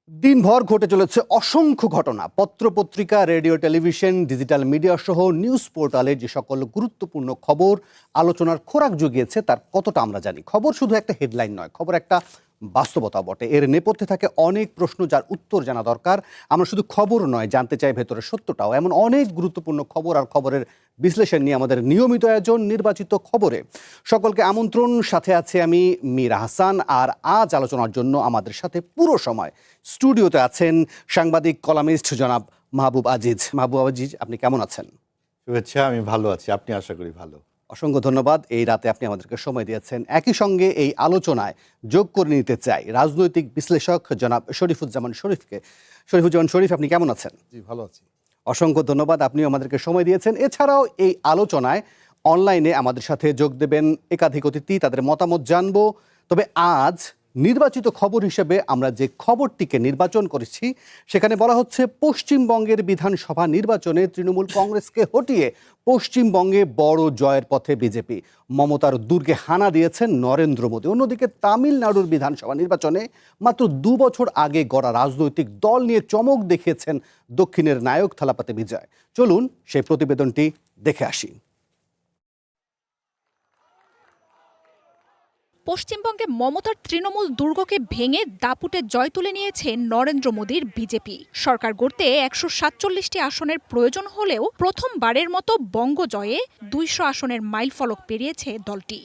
দিনভর ঘটে চলেছে অসংখ্য ঘটনা। পত্রপত্রিকা, রেডিও, টেলিভিশন, ডিজিটাল মিডিয়া সহ নিউজ পোর্টালে যে সকল গুরুত্বপূর্ণ খবর আলোচনার খোরাক জুগিয়েছে তার কতটা আমরা জানি। খবর শুধু একটা হেডলাইন নয়, খবর একটা বাস্তবতা বটে। এর নেপথ্যে থাকে অনেক প্রশ্ন যার উত্তর জানা দরকার। আমরা শুধু খবর নয়, জানতে চাই ভেতরের সত্যটাও। এমন অনেক গুরুত্বপূর্ণ খবর আর খবরের বিশ্লেষণ নিয়ে আমাদের নিয়মিত আয়োজন নির্বাচিত খবরে। সকলকে আমন্ত্রণ। সাথে আছে আমি মীর হাসান। আর আজ আলোচনার জন্য আমাদের সাথে পুরো সময় স্টুডিওতে আছেন সাংবাদিক কলামিস্ট জনাব মাহবুব আজিজ। মাহবুব আজিজ, আপনি কেমন আছেন? শুভেচ্ছা, আমি ভালো আছি। আপনি আশা করি ভালো। অসংখ্য ধন্যবাদ। এই রাতে আপনি আমাদেরকে সময় দিয়েছেন। একই সঙ্গে এই আলোচনায় যোগ করে নিতে চাই রাজনৈতিক বিশ্লেষক জনাব শরীফুজ্জামান শরীফকে। শরীফুজ্জামান শরীফ, আপনি কেমন আছেন? জি, ভালো আছি। অসংখ্য ধন্যবাদ, আপনিও আমাদেরকে সময় দিয়েছেন। এছাড়াও এই আলোচনায় অনলাইনে আমাদের সাথে যোগ দেবেন একাধিক অতিথি, তাদের মতামত জানবো। তবে আজ নির্বাচিত খবর হিসেবে আমরা যে খবরটিকে নির্বাচন করেছি সেখানে বলা হচ্ছে পশ্চিমবঙ্গের বিধানসভা নির্বাচনে তৃণমূল কংগ্রেসকে হটিয়ে পশ্চিমবঙ্গে বড় জয়ের পথে বিজেপি। মমতার দুর্গে হানা দিয়েছেন নরেন্দ্র মোদী। অন্যদিকে তামিলনাড়ুর বিধানসভা নির্বাচনে মাত্র 2 বছর আগে গড়া রাজনৈতিক দল নিয়ে চমক দেখিয়েছেন দক্ষিণের নায়ক থালাপাতি বিজয়। চলুন সেই প্রতিবেদনটি দেখে আসি। পশ্চিমবঙ্গে মমতার তৃণমূল দুর্গকে ভেঙে দাপুটে জয় তুলে নিয়েছে নরেন্দ্র মোদীর বিজেপি। সরকার গড়তে 147টি আসনের প্রয়োজন হলেও প্রথমবারের মতো বঙ্গ জয়ে 200 আসনের মাইলফলক পেরিয়েছে দলটি।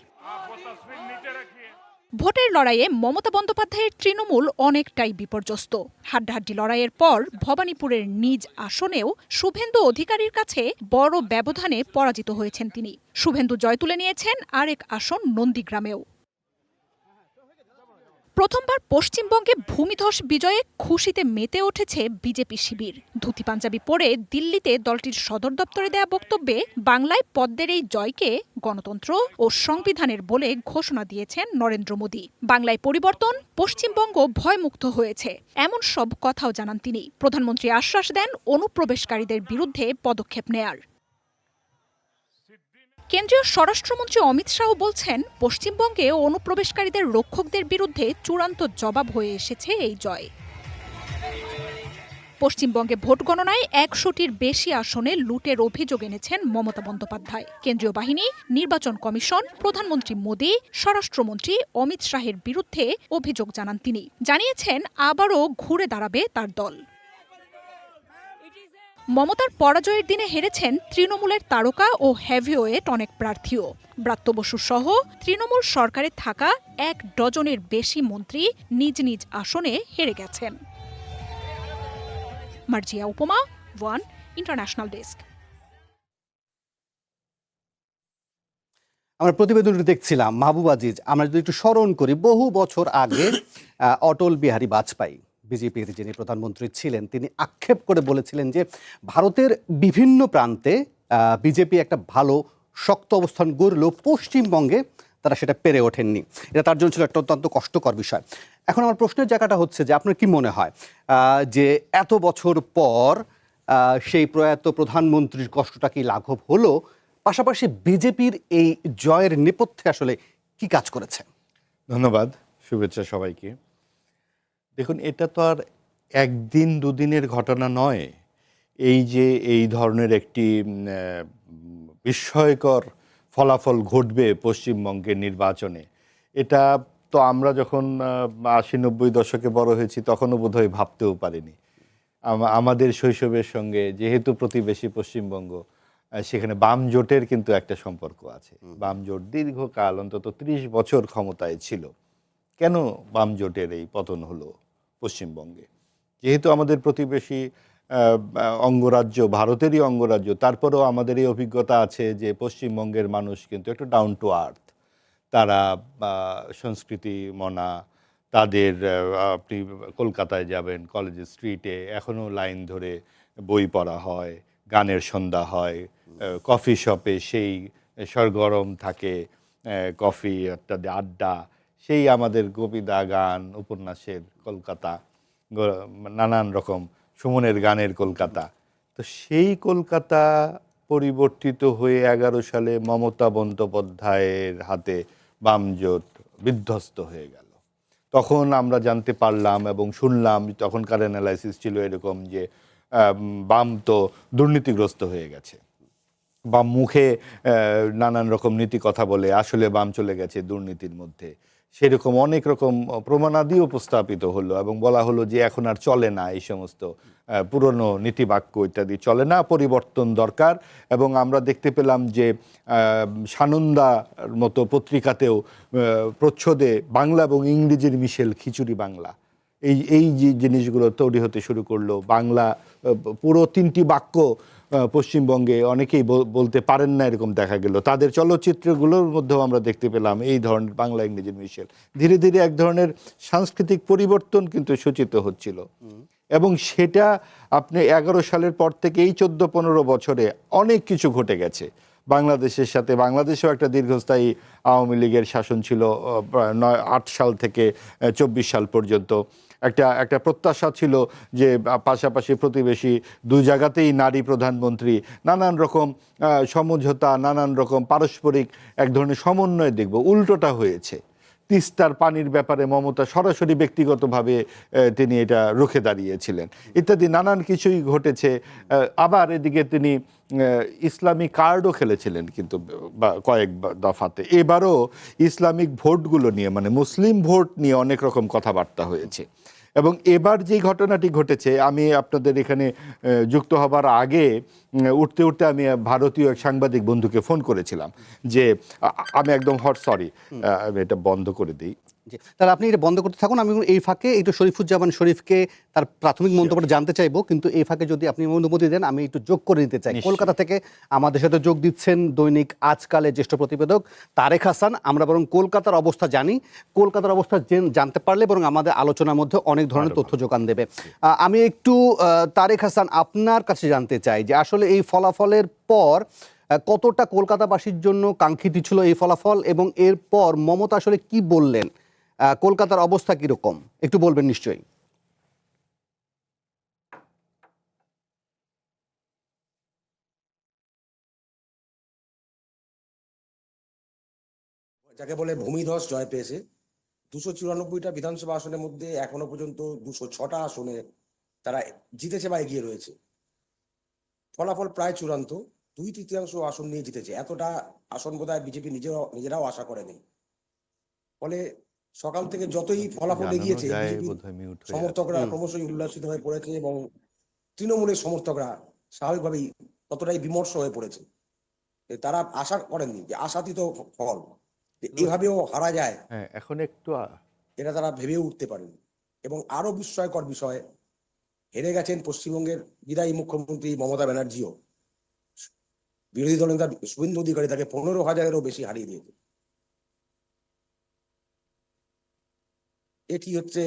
ভোটের লড়াইয়ে মমতা বন্দ্যোপাধ্যায়ের তৃণমূল অনেকটাই বিপর্যস্ত। হাড্ডাহাড্ডি লড়াইয়ের পর ভবানীপুরের নিজ আসনেও শুভেন্দু অধিকারীর কাছে বড় ব্যবধানে পরাজিত হয়েছেন তিনি। শুভেন্দু জয় তুলে নিয়েছেন আরেক আসন নন্দীগ্রামেও। প্রথমবার পশ্চিমবঙ্গে ভূমিধস বিজয়ে খুশিতে মেতে উঠেছে বিজেপি শিবির। ধুতি পাঞ্জাবি পরে দিল্লিতে দলটির সদর দপ্তরে দেয়া বক্তব্যে বাংলায় পদ্মের এই জয়কে গণতন্ত্র ও সংবিধানের বলে ঘোষণা দিয়েছেন নরেন্দ্র মোদী। বাংলায় পরিবর্তন, পশ্চিমবঙ্গ ভয়মুক্ত হয়েছে, এমন সব কথাও জানান তিনি। প্রধানমন্ত্রী আশ্বাস দেন অনুপ্রবেশকারীদের বিরুদ্ধে পদক্ষেপ নেয়ার। কেন্দ্রীয় স্বরাষ্ট্রমন্ত্রী অমিত শাহ বলছেন, পশ্চিমবঙ্গে অনুপ্রবেশকারীদের রক্ষকদের বিরুদ্ধে চূড়ান্ত জবাব হয়ে এসেছে এই জয়। পশ্চিমবঙ্গে ভোট গণনায় 100টির বেশি আসনে লুটের অভিযোগ এনেছেন মমতা বন্দ্যোপাধ্যায়। কেন্দ্রীয় বাহিনী, নির্বাচন কমিশন, প্রধানমন্ত্রী মোদী, স্বরাষ্ট্রমন্ত্রী অমিত শাহের বিরুদ্ধে অভিযোগ জানান তিনি। জানিয়েছেন আবারও ঘুরে দাঁড়াবে তার দল। মমতার পরাজয়ের দিনে হেরেছেন তৃণমূলের তারকা ও হেভিওয়েট অনেক প্রার্থীও। ব্রাত্য বসু সহ তৃণমূল সরকারে থাকা 1 ডজনের বেশি মন্ত্রী নিজ নিজ আসনে হেরে গেছেন। মার্জিয়া উপমা, ওয়ান ইন্টারন্যাশনাল ডেস্ক। আমরা প্রতিবেদনটি দেখছিলাম। মাহবুব আজিজ, আমরা যদি একটু স্মরণ করি, বহু বছর আগে অটল বিহারী বাজপেয়ী, বিজেপির যিনি প্রধানমন্ত্রী ছিলেন, তিনি আক্ষেপ করে বলেছিলেন যে ভারতের বিভিন্ন প্রান্তে বিজেপি একটা ভালো শক্ত অবস্থান গড়লেও পশ্চিমবঙ্গে তারা সেটা পেরে ওঠেননি। এটা তার জন্য ছিল একটা অত্যন্ত কষ্টকর বিষয়। এখন আমার প্রশ্নের জায়গাটা হচ্ছে যে আপনার কি মনে হয় যে এত বছর পর সেই প্রয়াত প্রধানমন্ত্রীর কষ্টটা কি লাঘব হলো? পাশাপাশি বিজেপির এই জয়ের নেপথ্যে আসলে কি কাজ করেছে? ধন্যবাদ, শুভেচ্ছা সবাইকে। দেখুন, এটা তো আর একদিন দুদিনের ঘটনা নয়। এই যে এই ধরনের একটি বিস্ময়কর ফলাফল ঘটবে পশ্চিমবঙ্গের নির্বাচনে, এটা তো আমরা যখন 80-90 দশকে বড় হয়েছি তখনও বোধহয় ভাবতেও পারিনি। আমাদের শৈশবের সঙ্গে যেহেতু প্রতিবেশী পশ্চিমবঙ্গ, সেখানে বাম জোটের কিন্তু একটা সম্পর্ক আছে। বাম জোট দীর্ঘকাল, অন্তত 30 বছর ক্ষমতায় ছিল। কেন বাম জোটের এই পতন হলো পশ্চিমবঙ্গে? যেহেতু আমাদের প্রতিবেশী অঙ্গরাজ্য, ভারতেরই অঙ্গরাজ্য, তারপরেও আমাদের এই অভিজ্ঞতা আছে যে পশ্চিমবঙ্গের মানুষ কিন্তু একটু ডাউন টু আর্থ। তারা সংস্কৃতি মনা, তাদের আপনি কলকাতায় যাবেন, কলেজ স্ট্রিটে এখনও লাইন ধরে বই পড়া হয়, গানের সন্ধ্যা হয়, কফি শপে সেই সরগরম থাকে, কফি একটা আড্ডা, সেই আমাদের কবিতা গান উপন্যাসের কলকাতা, নানান রকম সুমনের গানের কলকাতা। তো সেই কলকাতা পরিবর্তিত হয়ে 11 সালে মমতা বন্দ্যোপাধ্যায়ের হাতে বামজোট বিধ্বস্ত হয়ে গেল। তখন আমরা জানতে পারলাম এবং শুনলাম, তখনকার অ্যানালাইসিস ছিল এরকম যে বাম তো দুর্নীতিগ্রস্ত হয়ে গেছে, বাম মুখে নানান রকম নীতি কথা বলে, আসলে বাম চলে গেছে দুর্নীতির মধ্যে। সেরকম অনেক রকম প্রমাণাদি উপস্থাপিত হলো এবং বলা হলো যে এখন আর চলে না এই সমস্ত পুরনো নীতিবাক্য ইত্যাদি, চলে না, পরিবর্তন দরকার। এবং আমরা দেখতে পেলাম যে সানন্দার মতো পত্রিকাতেও প্রচ্ছদে বাংলা এবং ইংরেজির মিশেল খিচুড়ি বাংলা, এই যে জিনিসগুলো তৈরি হতে শুরু করলো। বাংলা পুরো 3টি বাক্য পশ্চিমবঙ্গে অনেকেই বলতে পারেন না, এরকম দেখা গেল। তাদের চলচ্চিত্রগুলোর মধ্যেও আমরা দেখতে পেলাম এই ধরনের বাংলা ইংরেজি মিশেল। ধীরে ধীরে এক ধরনের সাংস্কৃতিক পরিবর্তন কিন্তু সূচিত হচ্ছিল এবং সেটা আপনি 11 সালের পর থেকে এই 14-15 বছরে অনেক কিছু ঘটে গেছে বাংলাদেশের সাথে। বাংলাদেশেও একটা দীর্ঘস্থায়ী আওয়ামী লীগের শাসন ছিল 8 সাল থেকে 24 সাল পর্যন্ত। একটা প্রত্যাশা ছিল যে পাশাপাশি প্রতিবেশী দুই জায়গাতেই নারী প্রধানমন্ত্রী, নানান রকম সমঝোতা, নানান রকম পারস্পরিক এক ধরনের সমন্বয় দেখব। উল্টোটা হয়েছে। তিস্তার পানির ব্যাপারে মমতা সরাসরি ব্যক্তিগতভাবে তিনি এটা রুখে দাঁড়িয়েছিলেন ইত্যাদি নানান কিছুই ঘটেছে। আবার এদিকে তিনি ইসলামিক কার্ডও খেলেছিলেন কিন্তু কয়েক দফাতে। এবারও ইসলামিক ভোটগুলো নিয়ে, মানে মুসলিম ভোট নিয়ে অনেক রকম কথাবার্তা হয়েছে। এবং এবার যে ঘটনাটি ঘটেছে, আমি আপনাদের এখানে যুক্ত হবার আগে উঠতে উঠতে আমি ভারতীয় এক সাংবাদিক বন্ধুকে ফোন করেছিলাম যে আমি একদম সরি, আমি এটা বন্ধ করে দিই। তাহলে আপনি এটা বন্ধ করতে থাকুন, আমি এই ফাঁকে একটু শরীফুজ্জামান শরীফকে তার প্রাথমিক মন্তব্যটা জানতে চাইবো, কিন্তু এই ফাঁকে যদি আপনি অনুমতি দেন আমি একটু যোগ করে নিতে চাই। কলকাতা থেকে আমাদের সাথে যোগ দিচ্ছেন দৈনিক আজকালের জ্যেষ্ঠ প্রতিবেদক তারেক হাসান। আমরা বরং কলকাতার অবস্থা জানি, কলকাতার অবস্থা জানতে পারলে বরং আমাদের আলোচনার মধ্যে অনেক ধরনের তথ্য যোগান দেবে। আমি একটু তারেক হাসান আপনার কাছে জানতে চাই যে আসলে এই ফলাফলের পর কতটা কলকাতাবাসীর জন্য কাঙ্ক্ষিত ছিল এই ফলাফল, এবং এরপর মমতা আসলে কি বললেন, কলকাতার অবস্থা কিরকম একটু বলবেন নিশ্চয়ই। যাকে বলে ভূমিধস জয় পেয়েছে। 294টা বিধানসভা আসনের মধ্যে এখনো পর্যন্ত 206টা আসনে তারা জিতেছে বা এগিয়ে রয়েছে। ফলাফল প্রায় চূড়ান্ত, 2/3 আসন নিয়ে জিতেছে। এতটা আসন বোধহয় বিজেপি নিজেরাও আশা করেনি। ফলে সকাল থেকে যতই ফলাফল এগিয়েছে সমর্থকরা ক্রমশই উল্লাসিত হয়ে পড়েছে এবং তৃণমূলের সমর্থকরা স্বাভাবিকভাবেই ততটাই বিমর্ষ হয়ে পড়েছে। তারা আশা করেননি যে আশাতীত ফল এভাবেও হারা যায়, এখন একটু এটা তারা ভেবেও উঠতে পারেনি। এবং আরো বিস্ময়কর বিষয়, হেরে গেছেন পশ্চিমবঙ্গের বিদায়ী মুখ্যমন্ত্রী মমতা ব্যানার্জিও। বিরোধী দলনেতা শুভেন্দু অধিকারী তাকে 15,000-এরও বেশি হারিয়ে দিয়েছে। এটি হচ্ছে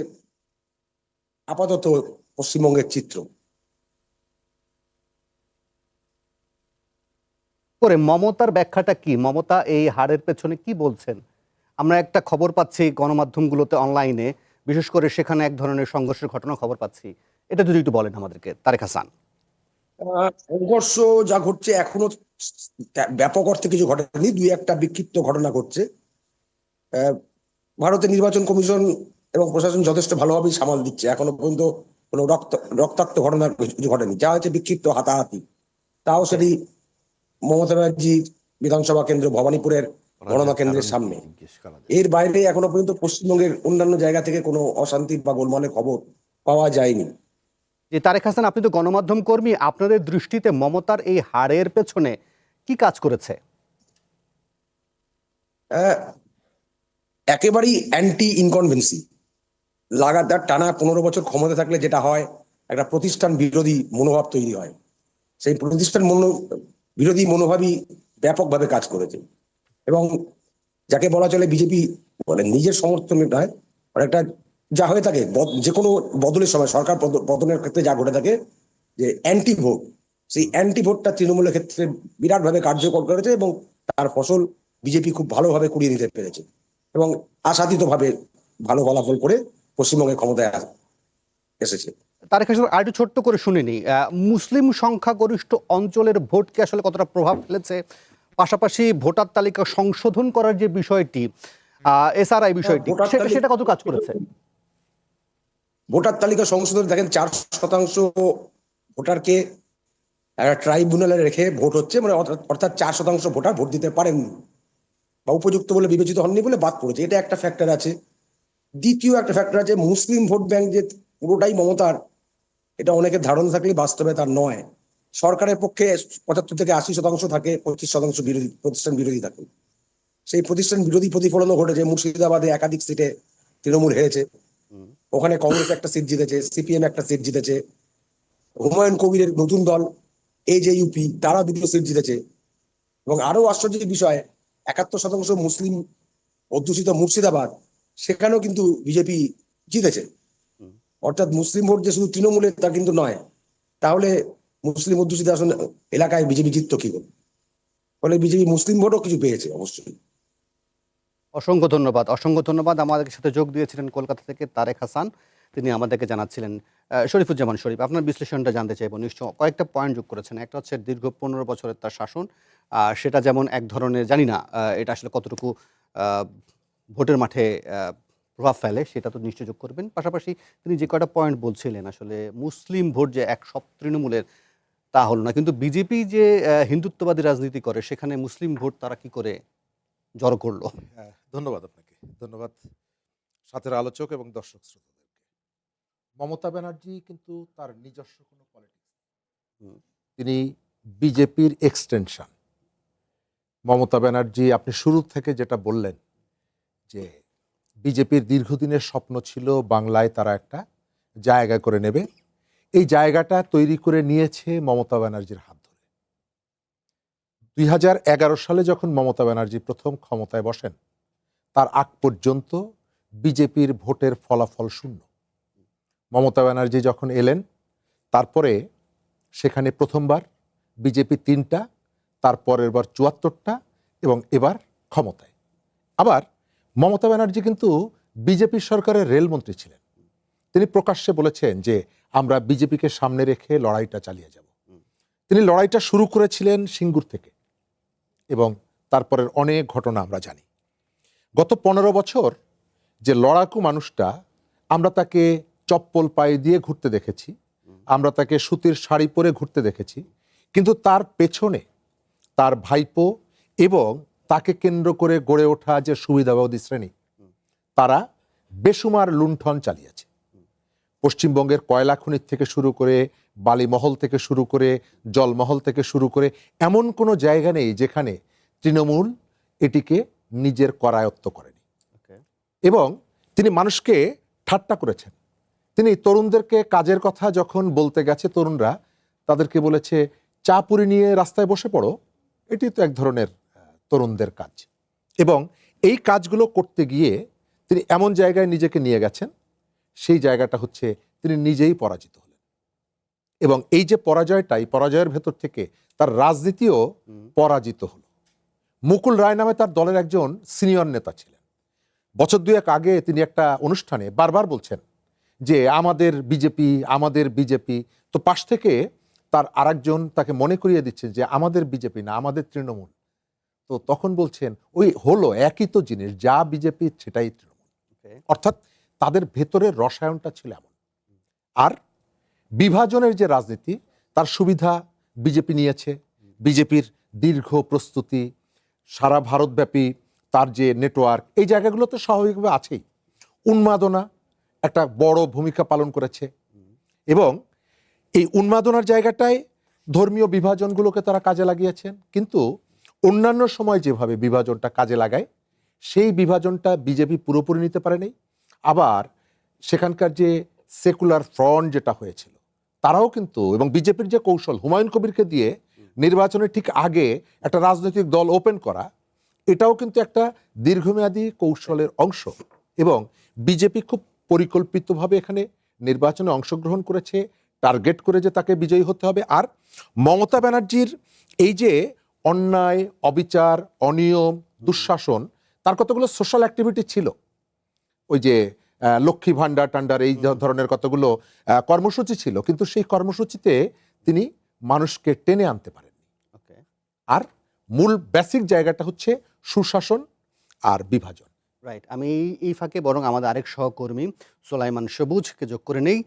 আপাতত পশ্চিমবঙ্গের চিত্র। করে মমতার ব্যাখ্যাটা কি? মমতা এই হারের পেছনে কি বলছেন? আমরা একটা খবর পাচ্ছি গণমাধ্যমগুলোতে, অনলাইনে বিশেষ করে, সেখানে এক ধরনের সংঘর্ষের ঘটনা খবর পাচ্ছি। এটা যদি একটু বলেন আমাদেরকে তারেক হাসান। সংঘর্ষ যা ঘটছে এখনো ব্যাপক অর্থে কিছু ঘটেনি, 2-1টা বিক্ষিপ্ত ঘটনা ঘটছে। ভারতের নির্বাচন কমিশন এবং প্রশাসন যথেষ্ট ভালোভাবেই সামাল দিচ্ছে। এখনো পর্যন্ত কোনো রক্তাক্ত ঘটনা কিছু ঘটেনি। যা হচ্ছে বিক্ষিপ্ত হাতাহাতি, তাও সেটি মমতা ব্যানার্জি বিধানসভা কেন্দ্র ভবানীপুরের গণনা কেন্দ্রের সামনে। এর বাইরে এখনো পর্যন্ত পশ্চিমবঙ্গের অন্যান্য জায়গা থেকে কোনো অশান্তি বা গোলমালের খবর পাওয়া যায়নি। যে তারেক হাসান, আপনি তো গণমাধ্যম কর্মী, আপনাদের দৃষ্টিতে মমতার এই হারের পেছনে কি কাজ করেছে? একেবারেই অ্যান্টি ইনকনভেন্সি। লাগাতার টানা 15 বছর ক্ষমতা থাকলে যেটা হয়, একটা প্রতিষ্ঠান বিরোধী মনোভাব তৈরি হয়। সেই প্রতিষ্ঠান বিরোধী মনোভাবই ব্যাপকভাবে কাজ করেছে। এবং যাকে বলা চলে বিজেপি মানে নিজের সমর্থন নয়, একটা যা হয়ে থাকে যে কোনো বদলের সময়, সরকার পতনের ক্ষেত্রে যা ঘটে থাকে, যে অ্যান্টি ভোট, সেই অ্যান্টি ভোটটা তৃণমূলের ক্ষেত্রে বিরাটভাবে কার্যকর করেছে এবং তার ফসল বিজেপি খুব ভালোভাবে কুড়িয়ে নিতে পেরেছে এবং আশাতীতভাবে ভালো ফলাফল করে পশ্চিমবঙ্গের ক্ষমতায় এসেছে। তারেক হাসান, আর একটু ছোট্ট করে শুনিনি, মুসলিম সংখ্যাগরিষ্ঠ অঞ্চলের ভোটকে আসলে কতটা প্রভাব ফেলেছে? পাশাপাশি ভোটার তালিকা সংশোধন করার যে বিষয়টি, এসআরআই বিষয়টি ভোটার সেটা তালিকা- সেটা কত কাজ করেছে? ভোটার তালিকা সংশোধন দেখেন 4% ভোটারকে একটা ট্রাইব্যুনালে রেখে ভোট হচ্ছে, মানে অর্থাৎ 4% ভোটার ভোট দিতে পারেননি বা উপযুক্ত বলে বিবেচিত হননি বলে বাদ পড়েছে, এটা একটা ফ্যাক্টর আছে। দ্বিতীয় একটা ফ্যাক্টর আছে, মুসলিম ভোট ব্যাংক যে পুরোটাই মমতার, এটা অনেকের ধারণা থাকলে বাস্তবে তার নয়। সরকারের পক্ষে 75 থেকে 80% থাকে, 25% বিরোধী প্রতিষ্ঠান বিরোধী থাকে। সেই প্রতিষ্ঠান বিরোধী প্রতিফলনও ঘটেছে। মুর্শিদাবাদে একাধিক সিটে তৃণমূল হেরেছে, ওখানে কংগ্রেস একটা সিট জিতেছে, সিপিএম একটা সিট জিতেছে, হুমায়ুন কবিরের নতুন দল এজেইউপি তারা 2টো সিট জিতেছে। এবং আরো আশ্চর্যের বিষয়, 71% মুসলিম অধ্যুষিত মুর্শিদাবাদ, সেখানেও কিন্তু বিজেপি জিতেছে। অর্থাৎ মুসলিম ভোট যে শুধু তৃণমূলের তা কিন্তু নয়। তাহলে মুসলিম অধ্যুষিত আসন এলাকায় বিজেপি জিততো কি করে? ফলে বিজেপি মুসলিম ভোটও কিছু পেয়েছে অবশ্যই। অসংখ্য ধন্যবাদ। আমাদের সাথে যোগ দিয়েছিলেন কলকাতা থেকে তারেক হাসান, তিনি আমাদেরকে জানাচ্ছিলেন। শরীফুজ্জামান শরীফ, আপনার বিশ্লেষণটা জানতে চাইবো। নিশ্চয় কয়েকটা পয়েন্ট যোগ করেছেন। একটা হচ্ছে দীর্ঘ 15 বছরের তার শাসন, সেটা যেমন এক ধরনের, জানি না এটা আসলে কতটুকু ভোটের মাঠে প্রভাব ফেলে, সেটা তো নিশ্চয় যোগ করবেন। পাশাপাশি তিনি যে কয়টা পয়েন্ট বলছিলেন, আসলে মুসলিম ভোট যে এক সব তৃণমূলের তা হলো না, কিন্তু বিজেপি যে হিন্দুত্ববাদী রাজনীতি করে, সেখানে মুসলিম ভোট তারা কি করে জড়ো করলো? হ্যাঁ, ধন্যবাদ আপনাকে। ধন্যবাদ সাথের আলোচক এবং দর্শক শ্রোতাদেরকে। মমতা ব্যানার্জি কিন্তু তার নিজস্ব কোনো পলিটিক্স, হুম। তিনি বিজেপির এক্সটেনশন। মমতা ব্যানার্জি, আপনি শুরু থেকে যেটা বললেন যে বিজেপির দীর্ঘদিনের স্বপ্ন ছিল বাংলায় তারা একটা জায়গা করে নেবে, এই জায়গাটা তৈরি করে নিয়েছে মমতা ব্যানার্জির হাত ধরে। 2011 সালে যখন মমতা ব্যানার্জি প্রথম ক্ষমতায় বসেন, তার আগ পর্যন্ত বিজেপির ভোটের ফলাফল শূন্য। মমতা ব্যানার্জি যখন এলেন, তারপরে সেখানে প্রথমবার বিজেপি 3টা, তারপরের বার 74টা এবং এবার ক্ষমতায়। আবার মমতা ব্যানার্জি কিন্তু বিজেপি সরকারের রেলমন্ত্রী ছিলেন। তিনি প্রকাশ্যে বলেছেন যে আমরা বিজেপিকে সামনে রেখে লড়াইটা চালিয়ে যাব। তিনি লড়াইটা শুরু করেছিলেন সিঙ্গুর থেকে এবং তারপরের অনেক ঘটনা আমরা জানি। গত 15 বছর যে লড়াকু মানুষটা, আমরা তাকে চপ্পল পায়ে দিয়ে ঘুরতে দেখেছি, আমরা তাকে সুতির শাড়ি পরে ঘুরতে দেখেছি, কিন্তু তার পেছনে তার ভাইপো এবং তাকে কেন্দ্র করে গড়ে ওঠা যে সুবিধাবাদী শ্রেণী, তারা বেসুমার লুণ্ঠন চালিয়েছে। পশ্চিমবঙ্গের কয়লা খনির থেকে শুরু করে, বালিমহল থেকে শুরু করে, জলমহল থেকে শুরু করে, এমন কোনো জায়গা নেই যেখানে তৃণমূল এটিকে নিজের করায়ত্ত করেনি। এবং তিনি মানুষকে ঠাট্টা করেছেন। তিনি তরুণদেরকে কাজের কথা যখন বলতে গেছে, তরুণরা তাদেরকে বলেছে চা পুরি নিয়ে রাস্তায় বসে পড়ো, এটি তো এক ধরনের তরুণদের কাজ। এবং এই কাজগুলো করতে গিয়ে তিনি এমন জায়গায় নিজেকে নিয়ে গেছেন, সেই জায়গাটা হচ্ছে তিনি নিজেই পরাজিত হলেন। এবং এই যে পরাজয়টা, এই পরাজয়ের ভেতর থেকে তার রাজনীতিও পরাজিত হলো। মুকুল রায় নামে তার দলের একজন সিনিয়র নেতা ছিলেন। বছর 2 আগে তিনি একটা অনুষ্ঠানে বারবার বলছেন যে আমাদের বিজেপি, আমাদের বিজেপি। তো পাশ থেকে তার আরেকজন তাকে মনে করিয়ে দিচ্ছেন যে আমাদের বিজেপি না, আমাদের তৃণমূল। তো তখন বলছেন ওই হলো একই তো জিনিস, যা বিজেপি সেটাই তৃণমূল। অর্থাৎ তাদের ভেতরের রসায়নটা ছিল এমন। আর বিভাজনের যে রাজনীতি, তার সুবিধা বিজেপি নিয়েছে। বিজেপির দীর্ঘ প্রস্তুতি, সারা ভারতব্যাপী তার যে নেটওয়ার্ক, এই জায়গাগুলো তো স্বাভাবিকভাবে আছেই। উন্মাদনা একটা বড় ভূমিকা পালন করেছে এবং এই উন্মাদনার জায়গাটায় ধর্মীয় বিভাজনগুলোকে তারা কাজে লাগিয়েছেন। কিন্তু অন্যান্য সময় যেভাবে বিভাজনটা কাজে লাগায়, সেই বিভাজনটা বিজেপি পুরোপুরি নিতে পারেনি। আবার সেখানকার যে সেকুলার ফ্রন্ট যেটা হয়েছিল, তারাও কিন্তু, এবং বিজেপির যে কৌশল হুমায়ুন কবিরকে দিয়ে নির্বাচনের ঠিক আগে একটা রাজনৈতিক দল ওপেন করা, এটাও কিন্তু একটা দীর্ঘমেয়াদী কৌশলের অংশ। এবং বিজেপি খুব পরিকল্পিতভাবে এখানে নির্বাচনে অংশগ্রহণ করেছে, টার্গেট করে যে তাকে বিজয়ী হতে হবে। আর মমতা ব্যানার্জির এই যে অন্যায়, অবিচার, অনিয়ম, দুঃশাসন, তার কতগুলো সোশ্যাল অ্যাক্টিভিটি ছিল। ওই যে লক্ষ্মী ভান্ডার টান্ডার, এই ধরনের কতগুলো কর্মসূচি ছিল, কিন্তু সেই কর্মসূচিতে তিনি মানুষকে টেনে আনতে পারেন। আর মূল বেসিক জায়গাটা হচ্ছে সুশাসন আর বিভাজন। রাইট, আমি এই ফাঁকে বরং আমাদের আরেক সহকর্মী সোলাইমান সবুজকে যোগ করে নেই।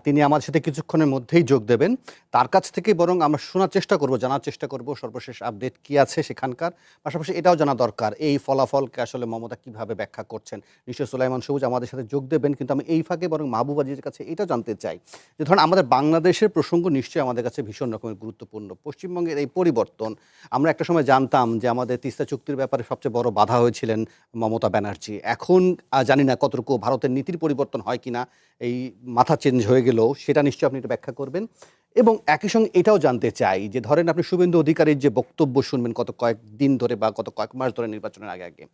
তিনি আমার সাথে কিছুক্ষণের মধ্যেই যোগ দেবেন। তার কাছ থেকে বরং আমরা শোনার চেষ্টা করব, জানার চেষ্টা করব সর্বশেষ আপডেট কি আছে সেখানকার। পাশাপাশি এটাও জানা দরকার এই ফলাফলকে আসলে মমতা কিভাবে ব্যাখ্যা করছেন। নিশ্চয়ই সোলাইমান সবুজ আমাদের সাথে যোগ দেবেন, কিন্তু আমি এই ফাঁকে বরং মাহবুব আজিজের কাছে এটা জানতে চাই যে ধরুন আমাদের বাংলাদেশের প্রসঙ্গ নিশ্চয়ই আমাদের কাছে ভীষণ রকমের গুরুত্বপূর্ণ। পশ্চিমবঙ্গের এই পরিবর্তন, আমরা একটা সময় জানতাম যে আমাদের তিস্তা চুক্তির ব্যাপারে সবচেয়ে বড় বাধা হয়েছিলেন মমতা ব্যানার্জি। এখন জানি না কতটুকু ভারতের নীতির পরিবর্তন হয় কিনা, এই মাথা চেঞ্জ হয়ে গেল, সেটা নিশ্চয়ই আপনি একটু ব্যাখ্যা করবেন। এবং একই সঙ্গে এটাও জানতে চাই যে ধরেন আপনি শুভেন্দু অধিকারীর যে বক্তব্য শুনবেন গত কয়েকদিন ধরে বা গত কয়েক মাস ধরে নির্বাচনের আগে আগে,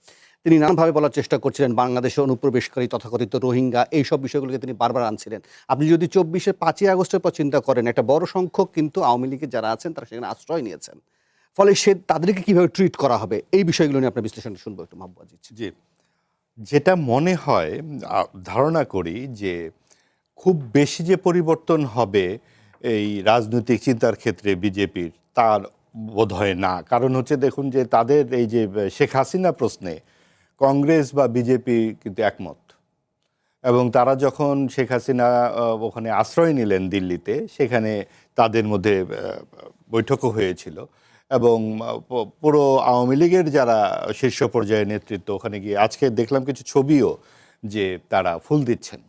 তিনি নানানভাবে বলার চেষ্টা করছিলেন বাংলাদেশে অনুপ্রবেশকারী তথাকথিত রোহিঙ্গা, এইসব বিষয়গুলোকে তিনি বারবার আনছিলেন। আপনি যদি 24-এর 5ই আগস্টের পর চিন্তা করেন, একটা বড় সংখ্যক কিন্তু আওয়ামী লীগের যারা আছেন তারা সেখানে আশ্রয় নিয়েছেন, ফলে তাদেরকে কিভাবে ট্রিট করা হবে, এই বিষয়গুলো নিয়ে আপনার বিশ্লেষণ শুনবো একটু মাহবুব আজিজ। জি, যেটা মনে হয়, ধারণা করি যে খুব বেশি যে পরিবর্তন হবে এই রাজনৈতিক চিন্তার ক্ষেত্রে বিজেপির, তার বোধ হয় না। কারণ হচ্ছে দেখুন যে তাদের এই যে শেখ হাসিনা প্রশ্নে কংগ্রেস বা বিজেপি কিন্তু একমত, এবং তারা যখন শেখ হাসিনা ওখানে আশ্রয় নিলেন দিল্লিতে, সেখানে তাদের মধ্যে বৈঠকও হয়েছিল, এবং পুরো আওয়ামী লীগের যারা শীর্ষ পর্যায়ের নেতৃত্ব ওখানে গিয়ে আজকে দেখলাম কিছু ছবিও যে তারা ফুল দিচ্ছেন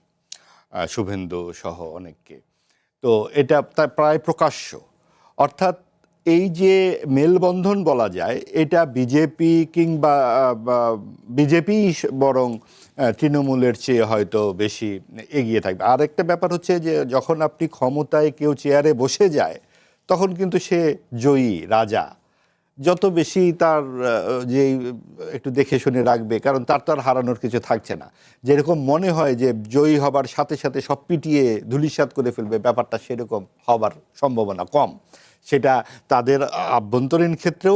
শুভেন্দু সহ অনেককে। তো এটা প্রায় প্রকাশ্য, অর্থাৎ এই যে মেলবন্ধন বলা যায়, এটা বিজেপি কিংবা বিজেপি বরং তৃণমূলের চেয়ে হয়তো বেশি এগিয়ে থাকবে। আর একটা ব্যাপার হচ্ছে যে যখন আপনি ক্ষমতায় কেউ চেয়ারে বসে যায় তখন কিন্তু সে জয়ী রাজা, যত বেশি তার যে একটু দেখে শুনে রাখবে, কারণ তার তো আর হারানোর কিছু থাকছে না। যেরকম মনে হয় যে জয়ী হবার সাথে সাথে সব পিটিয়ে ধূলিসাৎ করে ফেলবে, ব্যাপারটা সেরকম হবার সম্ভাবনা কম। সেটা তাদের আভ্যন্তরীণ ক্ষেত্রেও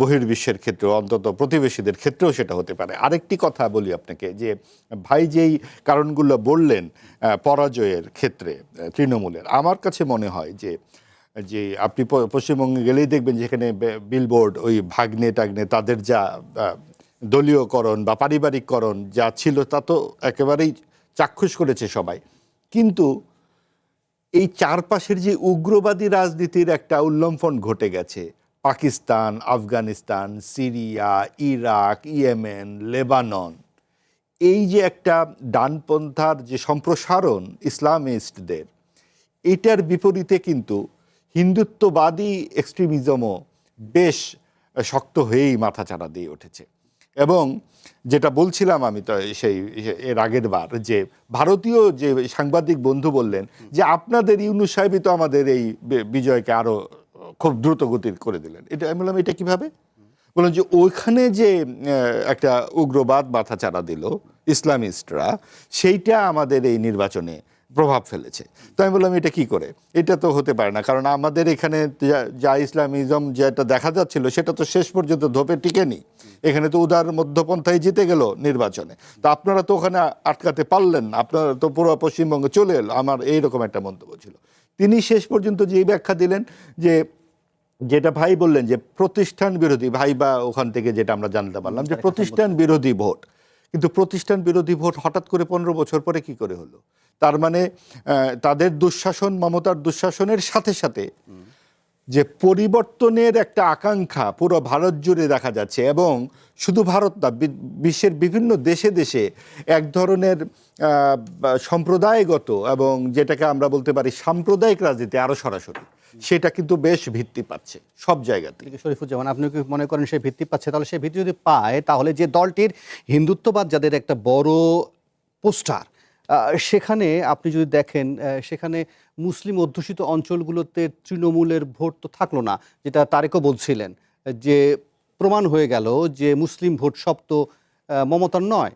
বহির্বিশ্বের ক্ষেত্রেও, অন্তত প্রতিবেশীদের ক্ষেত্রেও সেটা হতে পারে। আরেকটি কথা বলি আপনাকে, যে ভাই যেই কারণগুলো বললেন পরাজয়ের ক্ষেত্রে তৃণমূলের, আমার কাছে মনে হয় যে আপনি পশ্চিমবঙ্গে গেলেই দেখবেন যেখানে বিলবোর্ড, ওই ভাগ্নে টাগ্নে তাদের যা দলীয়করণ বা পারিবারিককরণ যা ছিল তা তো একেবারেই চাক্ষুষ করেছে সবাই। কিন্তু এই চারপাশের যে উগ্রবাদী রাজনীতির একটা উল্লম্ফন ঘটে গেছে, Pakistan, Afghanistan, Syria, Iraq, Yemen, Lebanon, এই যে একটা ডানপন্থার যে সম্প্রসারণ ইসলামিস্টদের, এটার বিপরীতে কিন্তু হিন্দুত্ববাদী এক্সট্রিমিজমও বেশ শক্ত হয়েই মাথাচাড়া দিয়ে উঠেছে। এবং যেটা বলছিলাম আমি তো এর আগের বার, যে ভারতীয় যে সাংবাদিক বন্ধু বললেন যে আপনাদের ইউনূস সাহেবই তো আমাদের এই বিজয়কে আরো খুব দ্রুত গতির করে দিলেন। এটা আমি বললাম, এটা কিভাবে? বললাম যে ওইখানে যে একটা উগ্রবাদ মাথাচাড়া দিল ইসলামিস্টরা, সেইটা আমাদের এই নির্বাচনে প্রভাব ফেলেছে। তো আমি বললাম, এটা কি করে? এটা তো হতে পারে না, কারণ আমাদের এখানে যা ইসলামিজম যেটা দেখা যাচ্ছিল সেটা তো শেষ পর্যন্ত ধোপে টিকেনি। এখানে তো উদার মধ্যপন্থায় জিতে গেল নির্বাচনে, তো আপনারা তো ওখানে আটকাতে পারলেন না, আপনারা তো পুরো পশ্চিমবঙ্গে চলে এলো। আমার এইরকম একটা মন্তব্য ছিল। তিনি শেষ পর্যন্ত যেই ব্যাখ্যা দিলেন, যে যেটা ভাই বললেন যে প্রতিষ্ঠান বিরোধী, ভাই বা ওখান থেকে যেটা আমরা জানতে পারলাম যে প্রতিষ্ঠান বিরোধী ভোট, কিন্তু প্রতিষ্ঠান বিরোধী ভোট হঠাৎ করে 15 বছর পরে কি করে হলো? তার মানে তাদের দুঃশাসন, মমতার দুঃশাসনের সাথে সাথে যে পরিবর্তনের একটা আকাঙ্ক্ষা পুরো ভারত জুড়ে দেখা যাচ্ছে, এবং শুধু ভারত না, বিশ্বের বিভিন্ন দেশে দেশে এক ধরনের সম্প্রদায়গত এবং যেটাকে আমরা বলতে পারি সাম্প্রদায়িক রাজনীতি আরো সরাসরি, সেটা কিন্তু বেশ ভিত্তি পাচ্ছে সব জায়গাতে। শরীফুজ্জামান, আপনি কি মনে করেন সে ভিত্তি পাচ্ছে? তাহলে সে ভিত্তি যদি পায়, তাহলে যে দলটির হিন্দুত্ববাদ যাদের একটা বড় পোস্টার, সেখানে আপনি যদি দেখেন, সেখানে মুসলিম অধ্যুষিত অঞ্চলগুলোতে তৃণমূলের ভোট তো থাকলো না, যেটা তারেকও বলছিলেন, যে প্রমাণ হয়ে গেল যে মুসলিম ভোট সব তো মমতার নয়।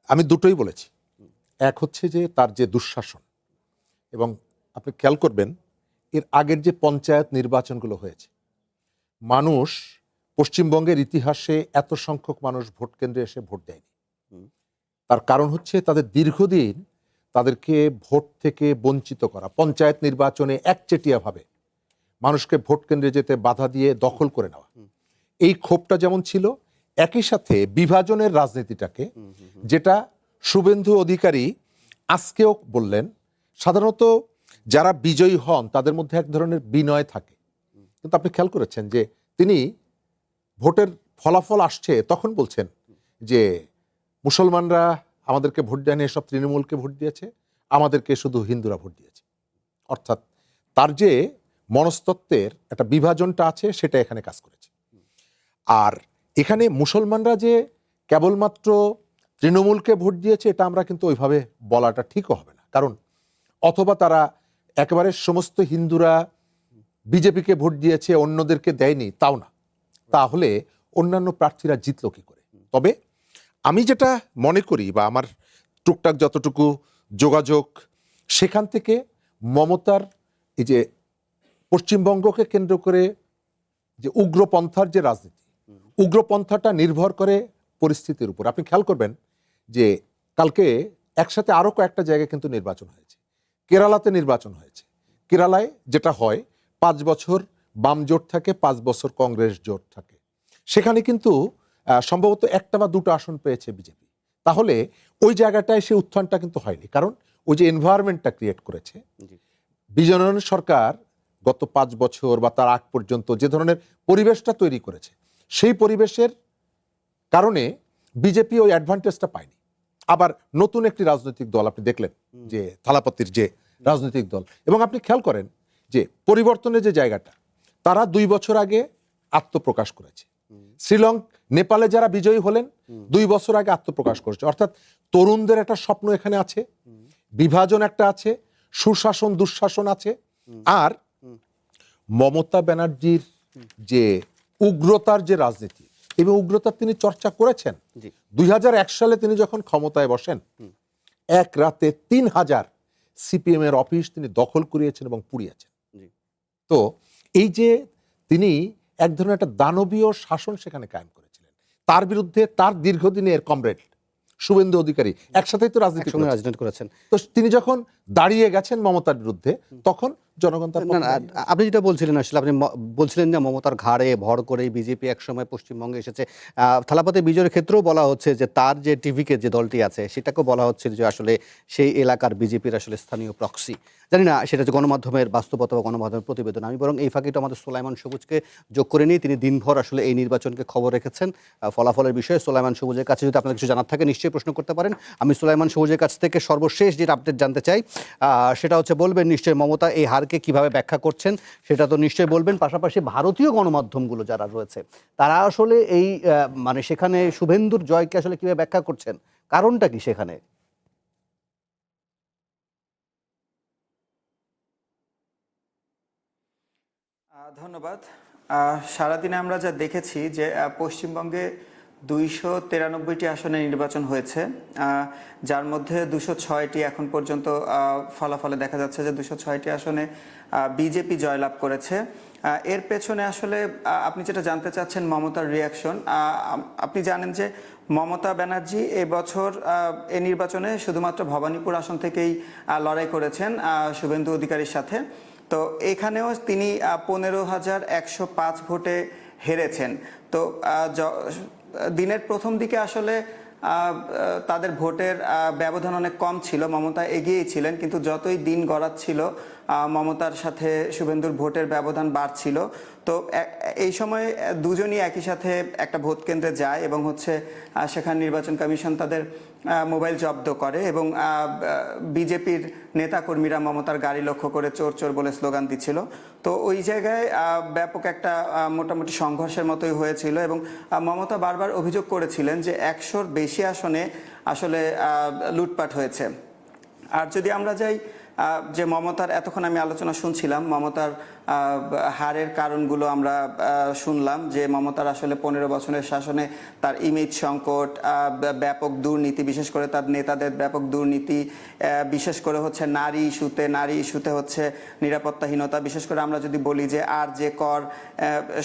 আমি দুটোই বলেছি। এক হচ্ছে যে তার যে দুঃশাসন, এবং আপনি খেয়াল করবেন এর আগের যে পঞ্চায়েত নির্বাচনগুলো হয়েছে, মানুষ পশ্চিমবঙ্গের ইতিহাসে এত সংখ্যক মানুষ ভোট কেন্দ্রে এসে ভোট দেয়নি। তার কারণ হচ্ছে তাদের দীর্ঘদিন তাদেরকে ভোট থেকে বঞ্চিত করা, পঞ্চায়েত নির্বাচনে একচেটিয়াভাবে মানুষকে ভোট কেন্দ্রে যেতে বাধা দিয়ে দখল করে নেওয়া, এই ক্ষোভটা যেমন ছিল, একই সাথে বিভাজনের রাজনীতিটাকে, যেটা শুভেন্দু অধিকারী আজকেও বললেন, সাধারণত যারা বিজয়ী হন তাদের মধ্যে এক ধরনের বিনয় থাকে, কিন্তু আপনি খেয়াল করেছেন যে তিনি ভোটের ফলাফল আসছে তখন বলছেন যে মুসলমানরা আমাদেরকে ভোট দেয়নি, এসব তৃণমূলকে ভোট দিয়েছে, আমাদেরকে শুধু হিন্দুরা ভোট দিয়েছে। অর্থাৎ তার যে মনস্তত্ত্বের একটা বিভাজনটা আছে সেটা এখানে কাজ করেছে। আর এখানে মুসলমানরা যে কেবলমাত্র তৃণমূলকে ভোট দিয়েছে এটা আমরা কিন্তু ওইভাবে বলাটা ঠিকও হবে না, কারণ অথবা তারা একেবারে সমস্ত হিন্দুরা বিজেপিকে ভোট দিয়েছে অন্যদেরকে দেয়নি, তাও না। তাহলে অন্যান্য প্রার্থীরা জিতলো কি করে? তবে আমি যেটা মনে করি বা আমার টুকটাক যতটুকু যোগাযোগ, সেখান থেকে মমতার এই যে পশ্চিমবঙ্গকে কেন্দ্র করে যে উগ্রপন্থার যে রাজনীতি, উগ্রপন্থাটা নির্ভর করে পরিস্থিতির উপর। আপনি খেয়াল করবেন যে কালকে একসাথে আরো কয়েকটা জায়গায় কিন্তু নির্বাচন হয়েছে। কেরালাতে নির্বাচন হয়েছে। কেরালায় যেটা হয় 5 বছর বাম জোট থাকে, 5 বছর কংগ্রেস জোট থাকে। সেখানে কিন্তু সম্ভবত একটা বা দুটো আসন পেয়েছে বিজেপি। তাহলে ওই জায়গাটায় সে উত্থানটা কিন্তু হয়নি, কারণ ওই যে এনভায়রনমেন্টটা ক্রিয়েট করেছে বিজয়নগর সরকার গত 5 বছর বা তার আগ পর্যন্ত যে ধরনের পরিবেশটা তৈরি করেছে, সেই পরিবেশের কারণে বিজেপি ওই অ্যাডভান্টেজটা পায়নি। আবার নতুন একটি রাজনৈতিক দল আপনি দেখলেন যে থালাপতির যে রাজনৈতিক দল, এবং আপনি খেয়াল করেন যে পরিবর্তনের যে জায়গাটা, তারা 2 বছর আগে আত্মপ্রকাশ করেছে। নেপালে যারা বিজয়ী হলেন 2 বছর আগে আত্মপ্রকাশ করেছে। অর্থাৎ তরুণদের একটা স্বপ্ন এখানে আছে, বিভাজন একটা আছে, সুশাসন দুঃশাসন আছে। আর মমতা ব্যানার্জির যে উগ্রতার যে রাজনীতি, এবং উগ্রতার তিনি চর্চা করেছেন। 2001 সালে তিনি যখন ক্ষমতায় বসেন, এক রাতে 3000 সিপিএম এর অফিস তিনি দখল করিয়েছেন এবং পুড়িয়েছেন। তো এই যে তিনি এক ধরনের একটা দানবীয় শাসন সেখানে কায়েম করেছিলেন, তার বিরুদ্ধে তার দীর্ঘদিনের কমরেড শুভেন্দু অধিকারী একসাথেই তো রাজনীতি করেছেন। তো তিনি যখন দাঁড়িয়ে গেছেন মমতার বিরুদ্ধে, তখন জনগণ তার না, আপনি যেটা বলছিলেন আসলে, আপনি বলছিলেন যে মমতার ঘাড়ে ভর করে বিজেপি একসময় পশ্চিমবঙ্গে এসেছে। থালাপতি বিজয়ের ক্ষেত্রেও বলা হচ্ছে যে তার যে টিভিকে যে দলটি আছে সেটাকেও বলা হচ্ছে যে আসলে সেই এলাকার বিজেপির আসলে স্থানীয় প্রক্সি। জানি না সেটা হচ্ছে গণমাধ্যমের বাস্তবতা বা গণমাধ্যমের প্রতিবেদন। আমি বরং এই ফাঁকিটা আমাদের সোলাইমান সবুজকে যোগ করে নিই। তিনি দিনভর আসলে এই নির্বাচনকে খবর রেখেছেন, ফলাফলের বিষয়ে। সোলাইমান সবুজের কাছে যদি আপনার কিছু জানার থাকে নিশ্চয়ই প্রশ্ন করতে পারেন। আমি সোলাইমান সবুজের কাছ থেকে সর্বশেষ যেটা আপডেট জানতে চাই সেটা হচ্ছে বলবেন নিশ্চয়ই মমতা এই হারকে কিভাবে ব্যাখ্যা করছেন সেটা তো নিশ্চয়ই বলবেন। পাশাপাশি ভারতীয় গণমাধ্যমগুলো যারা রয়েছে তারা আসলে এই মানে সেখানে শুভেন্দুর জয়কে আসলে কিভাবে ব্যাখ্যা করছেন, কারণটা কি সেখানে? ধন্যবাদ। সারাদিনে আমরা যা দেখেছি যে পশ্চিমবঙ্গে 293টি আসনে নির্বাচন হয়েছে, যার মধ্যে 206টি এখন পর্যন্ত ফলাফলে দেখা যাচ্ছে যে 206টি আসনে বিজেপি জয়লাভ করেছে। এর পেছনে আসলে আপনি যেটা জানতে চাচ্ছেন মমতার রিয়াকশন, আপনি জানেন যে মমতা ব্যানার্জি এবছর এই নির্বাচনে শুধুমাত্র ভবানীপুর আসন থেকেই লড়াই করেছেন শুভেন্দু অধিকারীর সাথে। তো এখানেও তিনি 15,105 ভোটে হেরেছেন। তো দিনের প্রথম দিকে আসলে তাদের ভোটের ব্যবধান অনেক কম ছিল, মমতা এগিয়েই ছিলেন, কিন্তু যতই দিন গড়াচ্ছিল মমতার সাথে শুভেন্দুর ভোটের ব্যবধান বাড়ছিল। তো এই সময় দুজনই একই সাথে একটা ভোট কেন্দ্রে যায় এবং সেখানে নির্বাচন কমিশন তাদের মোবাইল জব্দ করে এবং বিজেপির নেতাকর্মীরা মমতার গাড়ি লক্ষ্য করে চোর চোর বলে স্লোগান দিচ্ছিল। তো ওই জায়গায় ব্যাপক একটা মোটামুটি সংঘর্ষের মতোই হয়েছিল এবং মমতা বারবার অভিযোগ করেছিলেন যে 100-র বেশি আসনে আসলে লুটপাট হয়েছে। আর যদি আমরা যাই যে মমতার, এতক্ষণ আমি আলোচনা শুনছিলাম মমতার হারের কারণগুলো আমরা শুনলাম যে মমতার আসলে 15 বছরের শাসনে তার ইমেজ সংকট, ব্যাপক দুর্নীতি, বিশেষ করে তার নেতাদের ব্যাপক দুর্নীতি, বিশেষ করে নারী ইস্যুতে নিরাপত্তাহীনতা। বিশেষ করে আমরা যদি বলি যে আর যে কর,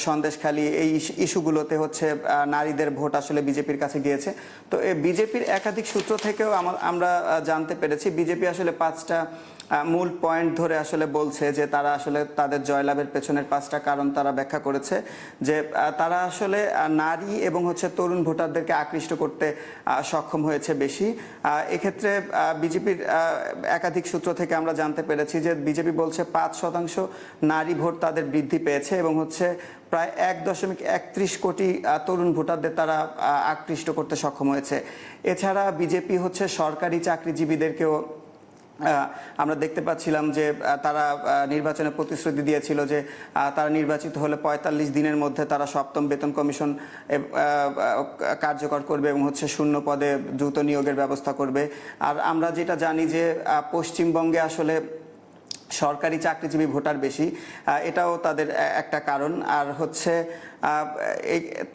সন্দেশখালী, এই ইস্যুগুলোতে নারীদের ভোট আসলে বিজেপির কাছে গিয়েছে। তো বিজেপির একাধিক সূত্র থেকেও আমরা জানতে পেরেছি বিজেপি আসলে 5টা মূল পয়েন্ট ধরে আসলে বলছে যে তারা আসলে তাদের জয়লাভের পেছনের 5টা কারণ তারা ব্যাখ্যা করেছে, যে তারা আসলে নারী এবং তরুণ ভোটারদেরকে আকৃষ্ট করতে সক্ষম হয়েছে বেশি। এক্ষেত্রে বিজেপির একাধিক সূত্র থেকে আমরা জানতে পেরেছি যে বিজেপি বলছে 5% নারী ভোট তাদের বৃদ্ধি পেয়েছে এবং প্রায় 1.31 কোটি তরুণ ভোটারদের তারা আকৃষ্ট করতে সক্ষম হয়েছে। এছাড়া বিজেপি সরকারি চাকরিজীবীদেরকেও আমরা দেখতে পাচ্ছিলাম যে তারা নির্বাচনে প্রতিশ্রুতি দিয়েছিল যে তারা নির্বাচিত হলে 45 দিনের মধ্যে তারা 7ম বেতন কমিশন কার্যকর করবে এবং শূন্য পদে দ্রুত নিয়োগের ব্যবস্থা করবে। আর আমরা যেটা জানি যে পশ্চিমবঙ্গে আসলে সরকারি চাকরিজীবী ভোটার বেশি, এটাও তাদের একটা কারণ। আর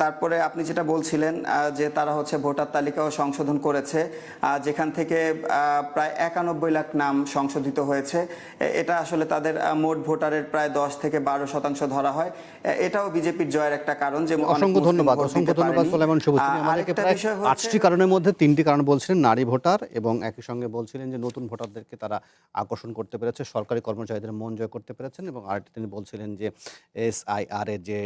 তারপরে আপনি যেটা বলছিলেন যে তারা ভোটার তালিকাও সংশোধন করেছে, যেখান থেকে প্রায় 91 লাখ নাম সংশোধিত হয়েছে। এটা আসলে তাদের মোট ভোটারের প্রায় 10 থেকে 12% ধরা হয়। এটাও বিজেপির জয়ের একটা কারণ। যে অসংখ্য ধন্যবাদ সোলাইমান সবুজ। আমাদেরকে প্রায় 8টি কারণের মধ্যে 3টি কারণ বলছিলেন নারী ভোটার, এবং একই সঙ্গে বলছিলেন যে নতুন ভোটারদেরকে তারা আকর্ষণ করতে পেরেছে, সরকারি কর্মচারীদের মন জয় করতে পেরেছেন, এবং আরেকটি তিনি বলছিলেন যে SIR এর যে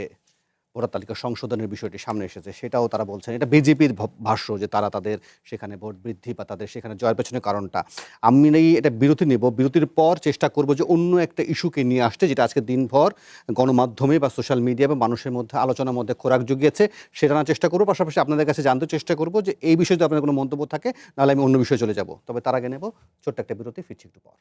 ভোটার তালিকা সংশোধনের বিষয়টি সামনে এসেছে, সেটাও তারা বলছেন এটা বিজেপির ভাষ্য যে তারা তাদের সেখানে ভোট বৃদ্ধি বা তাদের সেখানে জয়ের পেছনে কারণটা। আমি এটা বিরতি নেব, বিরতির পর চেষ্টা করব যে অন্য একটা ইস্যুকে নিয়ে আসতে, যেটা আজকে দিনভর গণমাধ্যমে বা সোশ্যাল মিডিয়া বা মানুষের মধ্যে আলোচনার মধ্যে খোরাক জুগিয়েছে, সেটা না চেষ্টা করবো। পাশাপাশি আপনাদের কাছে জানতে চেষ্টা করব যে এই বিষয়ে যদি আপনার কোনো মন্তব্য থাকে, নাহলে আমি অন্য বিষয়ে চলে যাব। তবে তার আগে নেব ছোট্ট একটা বিরতি, ফিরছি একটু পর।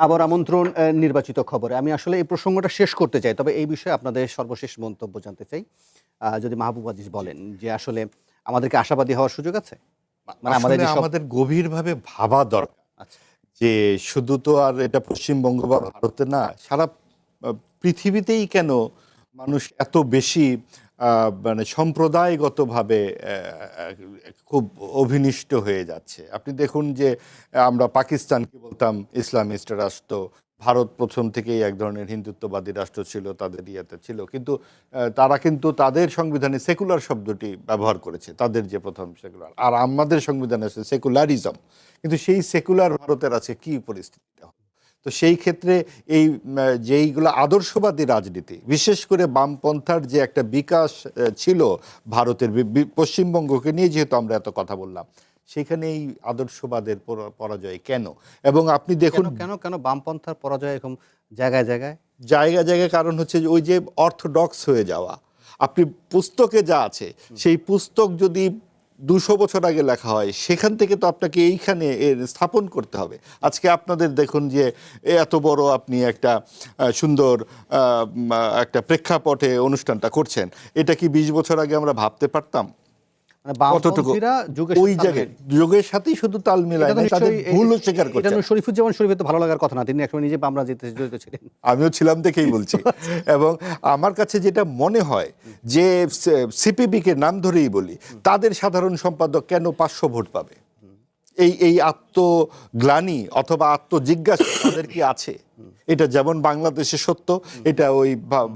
আবার আমন্ত্রণ নির্বাচিত খবরে। আমি আসলে এই প্রসঙ্গটা শেষ করতে চাই, তবে এই বিষয়ে আপনাদের সর্বশেষ মন্তব্য জানতে চাই। যদি মাহবুব আজিজ বলেন যে আসলে আমাদেরকে আশাবাদী হওয়ার সুযোগ আছে, মানে আমাদের গভীরভাবে ভাবা দরকার। আচ্ছা, যে শুধু তো আর এটা পশ্চিমবঙ্গ বা ভারতে না, সারা পৃথিবীতেই কেন মানুষ এত বেশি মানে সম্প্রদায়গতভাবে খুব অভিনিষ্ট হয়ে যাচ্ছে। আপনি দেখুন যে আমরা পাকিস্তানকে বলতাম ইসলামিস্ট রাষ্ট্র, ভারত প্রথম থেকেই এক ধরনের হিন্দুত্ববাদী রাষ্ট্র ছিল, তাদের ইয়েতে ছিল, কিন্তু তারা কিন্তু তাদের সংবিধানে সেকুলার শব্দটি ব্যবহার করেছে, তাদের যে প্রথম সেকুলার। আর আমাদের সংবিধানে আছে সেকুলারিজম, কিন্তু সেই সেকুলার ভারতের আছে কি পরিস্থিতিটা। তো সেই ক্ষেত্রে এই যেইগুলো আদর্শবাদী রাজনীতি, বিশেষ করে বামপন্থার যে একটা বিকাশ ছিল ভারতের, পশ্চিমবঙ্গকে নিয়ে যেহেতু আমরা এত কথা বললাম, সেখানে এই আদর্শবাদের পরাজয় কেন? এবং আপনি দেখুন কেন কেন বামপন্থার পরাজয় এরকম জায়গায় জায়গায় জায়গায় কারণ হচ্ছে যে ওই যে অর্থোডক্স হয়ে যাওয়া। আপনি পুস্তকে যা আছে সেই পুস্তক যদি 200 বছর আগে লেখা হয়, সেখান থেকে তো আপনাকে এইখানে স্থাপন করতে হবে। আজকে আপনাদের দেখুন যে এত বড় আপনি একটা সুন্দর একটা প্রেক্ষাপটে অনুষ্ঠানটা করছেন, এটা কি 20 বছর আগে আমরা ভাবতে পারতাম? ওই জায়গায় যুগের সাথেই শুধু তাল মিলায় না, তাদের ভুলও স্বীকার করছে। শরীফুজ্জামান শরীফের তো ভালো লাগার কথা না, তিনি একসময় নিজে আমরা জড়িত ছিলেন। আমিও ছিলাম দেখেই বলছি। এবং আমার কাছে যেটা মনে হয় যে সিপিবি-কে নাম ধরেই বলি, তাদের সাধারণ সম্পাদক কেন 500 ভোট পাবে? এই আত্মগ্লানি অথবা আত্মজিজ্ঞাসা তাদের কি আছে? এটা যেমন বাংলাদেশে সত্য, এটা ওই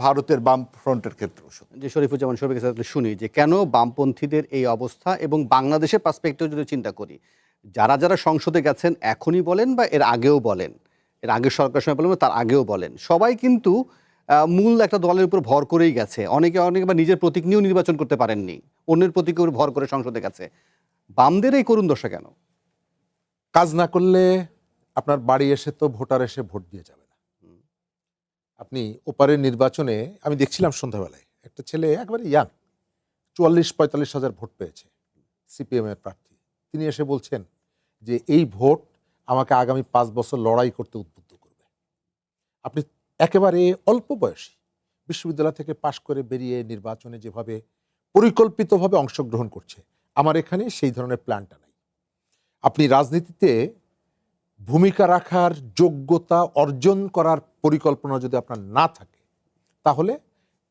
ভারতের বাম ফ্রন্টের ক্ষেত্রেও সত্য। যে শরীফুজ্জামান শরীফের কাছে শুনি যে কেন বামপন্থীদের এই অবস্থা, এবং বাংলাদেশের পার্সপেক্টিভ যদি চিন্তা করি, যারা যারা সংসদে গেছেন এখনই বলেন বা এর আগেও বলেন, এর আগের সরকার সময় বলেন তার আগেও বলেন, সবাই কিন্তু মূল একটা দলের উপর ভর করেই গেছে। অনেকে বা নিজের প্রতীক নিয়েও নির্বাচন করতে পারেননি, অন্যের প্রতীকের উপর ভর করে সংসদে গেছে। বামদের এই করুণ দশা কেন? কাজ না করলে আপনার বাড়ি এসে তো ভোটার এসে ভোট দিয়ে যাবে না। আপনি ওপারের নির্বাচনে আমি দেখছিলাম সন্ধ্যাবেলায় একটা ছেলে একবারে ইয়াং, 44-45 হাজার ভোট পেয়েছে, সিপিএম এর প্রার্থী। তিনি এসে বলছেন যে এই ভোট আমাকে আগামী 5 বছর লড়াই করতে উদ্বুদ্ধ করবে। আপনি একেবারে অল্প বয়সী বিশ্ববিদ্যালয় থেকে পাশ করে বেরিয়ে নির্বাচনে যেভাবে পরিকল্পিতভাবে অংশগ্রহণ করছে, আমার এখানে সেই ধরনের প্ল্যানটা নাই। আপনি রাজনীতিতে ভূমিকা রাখার যোগ্যতা অর্জন করার পরিকল্পনা যদি আপনার না থাকে, তাহলে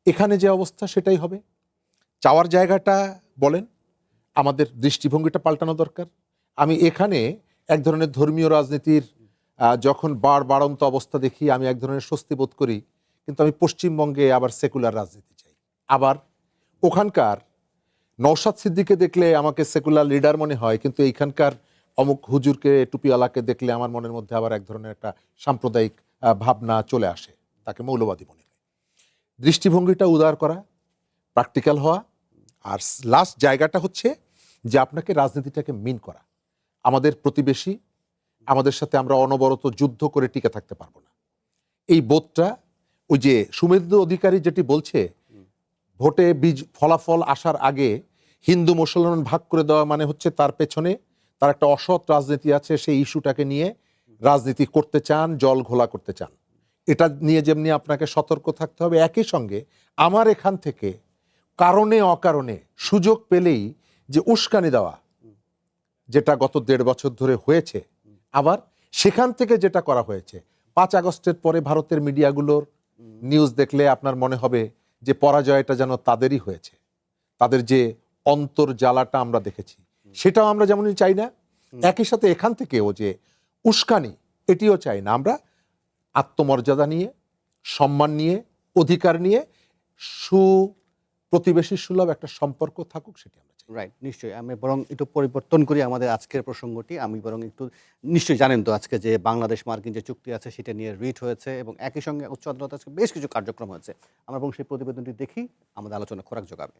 এখানে যে অবস্থা সেটাই হবে। চাওয়ার জায়গাটা বলেন, আমাদের দৃষ্টিভঙ্গিটা পাল্টানো দরকার। আমি এখানে এক ধরনের ধর্মীয় রাজনীতির যখন বাড়ন্ত অবস্থা দেখি আমি এক ধরনের স্বস্তি বোধ করি, কিন্তু আমি পশ্চিমবঙ্গে আবার সেকুলার রাজনীতি চাই। আবার ওখানকার নওশাদ সিদ্দিককে দেখলে আমাকে সেকুলার লিডার মনে হয়, কিন্তু এইখানকার অমুক হুজুরকে টুপিওয়ালাকে দেখলে আমার মনের মধ্যে আবার এক ধরনের একটা সাম্প্রদায়িক ভাবনা চলে আসে, তাকে মৌলবাদী মনে হয়। দৃষ্টিভঙ্গিটা উদার করা, প্র্যাকটিক্যাল হওয়া, আর লাস্ট জায়গাটা হচ্ছে যে আপনাকে রাজনীতিটাকে মিন করা। আমাদের প্রতিবেশী, আমাদের সাথে আমরা অনবরত যুদ্ধ করে টিকে থাকতে পারবো না, এই বোধটা, ওই যে শুভেন্দু অধিকারী যেটি বলছে, ভোটে ফলাফল আসার আগে হিন্দু মুসলমান ভাগ করে দেওয়া মানে হচ্ছে তার পেছনে তার একটা অসৎ রাজনীতি আছে, সেই ইস্যুটাকে নিয়ে রাজনীতি করতে চান, জল ঘোলা করতে চান। এটা নিয়ে যেমনি আপনাকে সতর্ক থাকতে হবে, একই সঙ্গে আমার এখান থেকে কারণে অকারণে সুযোগ পেলেই যে উস্কানি দেওয়া, যেটা গত 1.5 বছর ধরে হয়েছে, আবার সেখান থেকে যেটা করা হয়েছে 5 আগস্টের পরে ভারতের মিডিয়াগুলোর নিউজ দেখলে আপনার মনে হবে যে পরাজয়টা যেন তাদেরই হয়েছে, তাদের যে অন্তর্জালাটা আমরা দেখেছি সেটাও আমরা যেমনই চাই না, একই সাথে এখান থেকেও যে উস্কানি, এটিও চাই না। আমরা আত্মমর্যাদা নিয়ে, সম্মান নিয়ে, অধিকার নিয়ে প্রতিবেশী সুলভ একটা সম্পর্ক থাকুক, সেটি আমরা চাই। রাইট, নিশ্চয়ই। আমি বরং একটু পরিবর্তন করি আমাদের আজকের প্রসঙ্গটি। আমি বরং একটু, নিশ্চয়ই জানেন তো আজকে যে বাংলাদেশ মার্কিন যে চুক্তি আছে সেটা নিয়ে রিট হয়েছে এবং একই সঙ্গে উচ্চ আদালত আজকে বেশ কিছু কার্যক্রম হয়েছে। আমরা বরং সেই প্রতিবেদনটি দেখি, আমাদের আলোচনা খোরাক যোগাবে।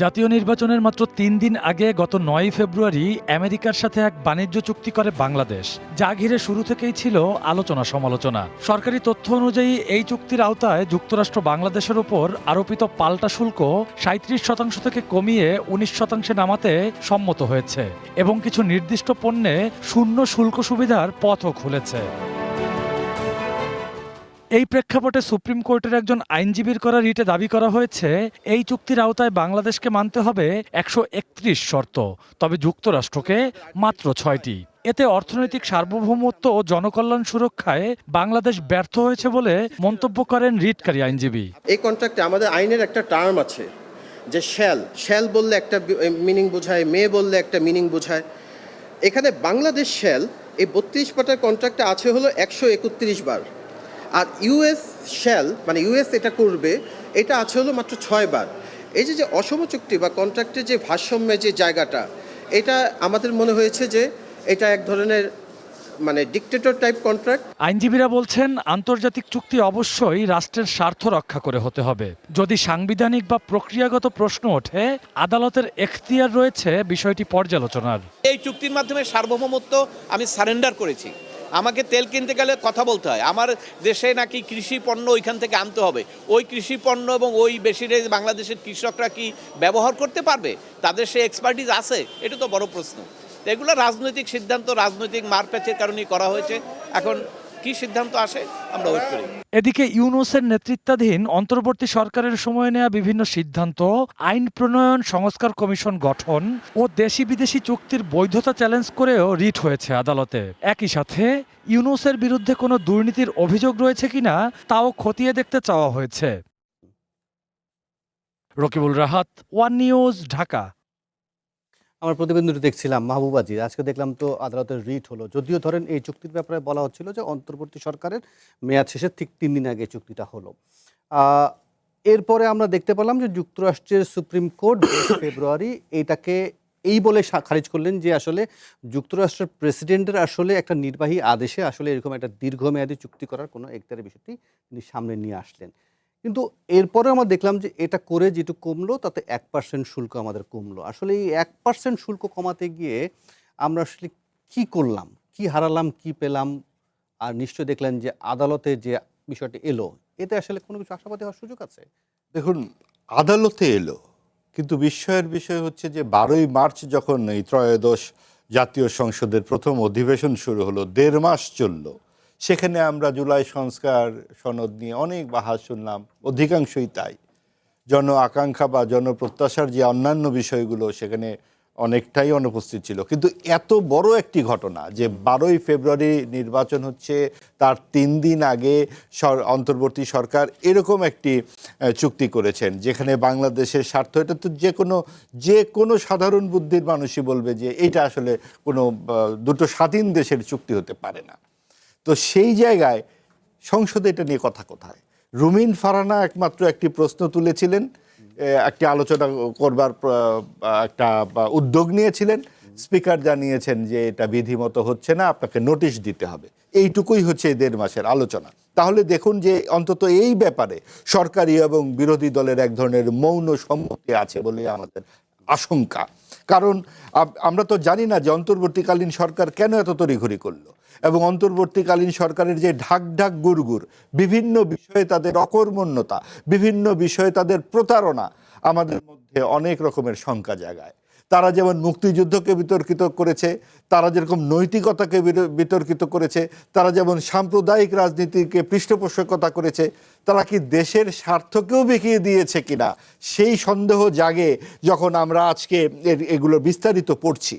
জাতীয় নির্বাচনের মাত্র 3 দিন আগে গত 9 ফেব্রুয়ারি আমেরিকার সাথে এক বাণিজ্য চুক্তি করে বাংলাদেশ, যা ঘিরে শুরু থেকেই ছিল আলোচনা সমালোচনা। সরকারি তথ্য অনুযায়ী এই চুক্তির আওতায় যুক্তরাষ্ট্র বাংলাদেশের উপর আরোপিত পাল্টা শুল্ক 37% থেকে কমিয়ে 19% নামাতে সম্মত হয়েছে এবং কিছু নির্দিষ্ট পণ্যে শূন্য শুল্ক সুবিধার পথও খুলেছে। এই প্রেক্ষাপটে সুপ্রিম কোর্টের একজন আইনজীবীর করা রিটে দাবি করা হয়েছে, এই চুক্তির আওতায় বাংলাদেশকে মানতে হবে 131 শর্ত, তবে যুক্তরাষ্ট্রকে মাত্র 6টি। এতে অর্থনৈতিক সার্বভৌমত্ব ও জনকল্যাণ সুরক্ষায় বাংলাদেশ ব্যর্থ হয়েছে বলে মন্তব্য করেন রিটকারী আইনজীবী। এই কন্ট্রাক্টে আমাদের আইনের একটা টার্ম আছে যে শ্যাল বললে একটা মিনিং বোঝায়, মে বললে একটা মিনিং বোঝায়। এখানে বাংলাদেশ শ্যাল এই 32 পাতার কন্ট্রাক্টে আছে হলো 131 বার, আর ইউএস শ্যাল মানে ইউএস এটা করবে, এটা আছে হলো মাত্র 6 বার। এই যে অসম চুক্তি বা কন্ট্রাক্টের যে ভারসাম্যের যে জায়গাটা, এটা আমাদের মনে হয়েছে যে এটা এক ধরনের মানে ডিক্টেটর টাইপ কন্ট্রাক্ট। আইনজীবীরা বলছেন, আন্তর্জাতিক চুক্তি অবশ্যই রাষ্ট্রের স্বার্থ রক্ষা করে হতে হবে। যদি সাংবিধানিক বা প্রক্রিয়াগত প্রশ্ন ওঠে, আদালতের এখতিয়ার রয়েছে বিষয়টি পর্যালোচনার। এই চুক্তির মাধ্যমে সার্বভৌমত্ব আমি সারেন্ডার করেছি। আমাকে তেল কিনতে গেলে কথা বলতে হয়, আমার দেশে নাকি কৃষি পণ্য ওইখান থেকে আনতে হবে, ওই কৃষি পণ্য এবং ওই বেশিরে বাংলাদেশের কৃষকরা কি ব্যবহার করতে পারবে, তাদের সে এক্সপার্টিস আছে, এটা তো বড় প্রশ্ন। এগুলো রাজনৈতিক সিদ্ধান্ত, রাজনৈতিক মারপ্যাচের কারণেই করা হয়েছে। এখন কি সিদ্ধান্ত আসে আমরা ওয়েট করি। এদিকে ইউনূসের নেতৃত্বাধীন অন্তর্বর্তী সরকারের সময় নেওয়া বিভিন্ন সিদ্ধান্ত, আইন প্রণয়ন, সংস্কার কমিশন গঠন ও দেশি বিদেশি চুক্তির বৈধতা চ্যালেঞ্জ করেও রিট হয়েছে আদালতে। একই সাথে ইউনূসের বিরুদ্ধে কোনো দুর্নীতির অভিযোগ রয়েছে কিনা তাও খতিয়ে দেখতে চাওয়া হয়েছে। Rakibul Rahat, one news, Dhaka. আমার প্রতিবেদনটি দেখছিলাম মাহবুবাজি, আজকে দেখলাম তো আদালতের রিট হলো। যদিও ধরেন এই চুক্তির ব্যাপারে বলা হচ্ছিল যে অন্তর্বর্তী সরকারের মেয়াদ শেষের ঠিক 3 দিন আগে চুক্তিটা হলো। এরপরে আমরা দেখতে পেলাম যে যুক্তরাষ্ট্রের সুপ্রিম কোর্ট 20 ফেব্রুয়ারি এইটাকে এই বলে খারিজ করলেন যে আসলে যুক্তরাষ্ট্রের প্রেসিডেন্টের আসলে একটা নির্বাহী আদেশে আসলে এরকম একটা দীর্ঘমেয়াদী চুক্তি করার কোনো এখতিয়ারের বিষয়টি তিনি সামনে নিয়ে আসলেন। কিন্তু এরপরে আমরা দেখলাম যে এটা করে যেটুকু কমলো তাতে 1% শুল্ক আমাদের কমলো। আসলে এই 1% শুল্ক কমাতে গিয়ে আমরা আসলে কি করলাম, কি হারালাম, কি পেলাম? আর নিশ্চয় দেখলেন যে আদালতে যে বিষয়টি এলো, এতে আসলে কোনো কিছু আশাবাদী হওয়ার সুযোগ আছে? দেখুন, আদালতে এলো, কিন্তু বিস্ময়ের বিষয় হচ্ছে যে 12ই মার্চ যখন এই ত্রয়োদশ জাতীয় সংসদের প্রথম অধিবেশন শুরু হলো, 1.5 মাস চলল। সেখানে আমরা জুলাই সংস্কার সনদ নিয়ে অনেক বাহাস শুনলাম, অধিকাংশই তাই। জন আকাঙ্ক্ষা বা জনপ্রত্যাশার যে অন্যান্য বিষয়গুলো সেখানে অনেকটাই অনুপস্থিত ছিল। কিন্তু এত বড় একটি ঘটনা যে 12ই ফেব্রুয়ারি নির্বাচন হচ্ছে, তার 3 দিন আগে অন্তর্বর্তী সরকার এরকম একটি চুক্তি করেছেন যেখানে বাংলাদেশের স্বার্থ, এটা তো যে কোনো সাধারণ বুদ্ধির মানুষই বলবে যে এটা আসলে কোনো দুটো স্বাধীন দেশের চুক্তি হতে পারে না। তো সেই জায়গায় সংসদে এটা নিয়ে কথা কোথায়? রুমিন ফারহানা একমাত্র একটি প্রশ্ন তুলেছিলেন, একটি আলোচনা করবার একটা উদ্যোগ নিয়েছিলেন। স্পিকার জানিয়েছেন যে এটা বিধিমতো হচ্ছে না, আপনাকে নোটিশ দিতে হবে। এইটুকুই হচ্ছে এই 1.5 মাসের আলোচনা। তাহলে দেখুন যে অন্তত এই ব্যাপারে সরকারি এবং বিরোধী দলের এক ধরনের মৌন সম্মতি আছে বলে আমাদের আশঙ্কা। কারণ আমরা তো জানি না যে অন্তর্বর্তীকালীন সরকার কেন এত তড়িঘড়ি করলো, এবং অন্তর্বর্তীকালীন সরকারের যে ঢাক ঢাক গুড়গুড়, বিভিন্ন বিষয়ে তাদের অকর্মণ্যতা, বিভিন্ন বিষয়ে তাদের প্রতারণা আমাদের মধ্যে অনেক রকমের শঙ্কা জাগায়। তারা যেমন মুক্তিযুদ্ধকে বিতর্কিত করেছে, তারা যেরকম নৈতিকতাকে বিতর্কিত করেছে, তারা যেমন সাম্প্রদায়িক রাজনীতিকে পৃষ্ঠপোষকতা করেছে, তারা কি দেশের স্বার্থকেও বিকিয়ে দিয়েছে কিনা সেই সন্দেহ জাগে যখন আমরা আজকে এগুলো বিস্তারিত পড়ছি।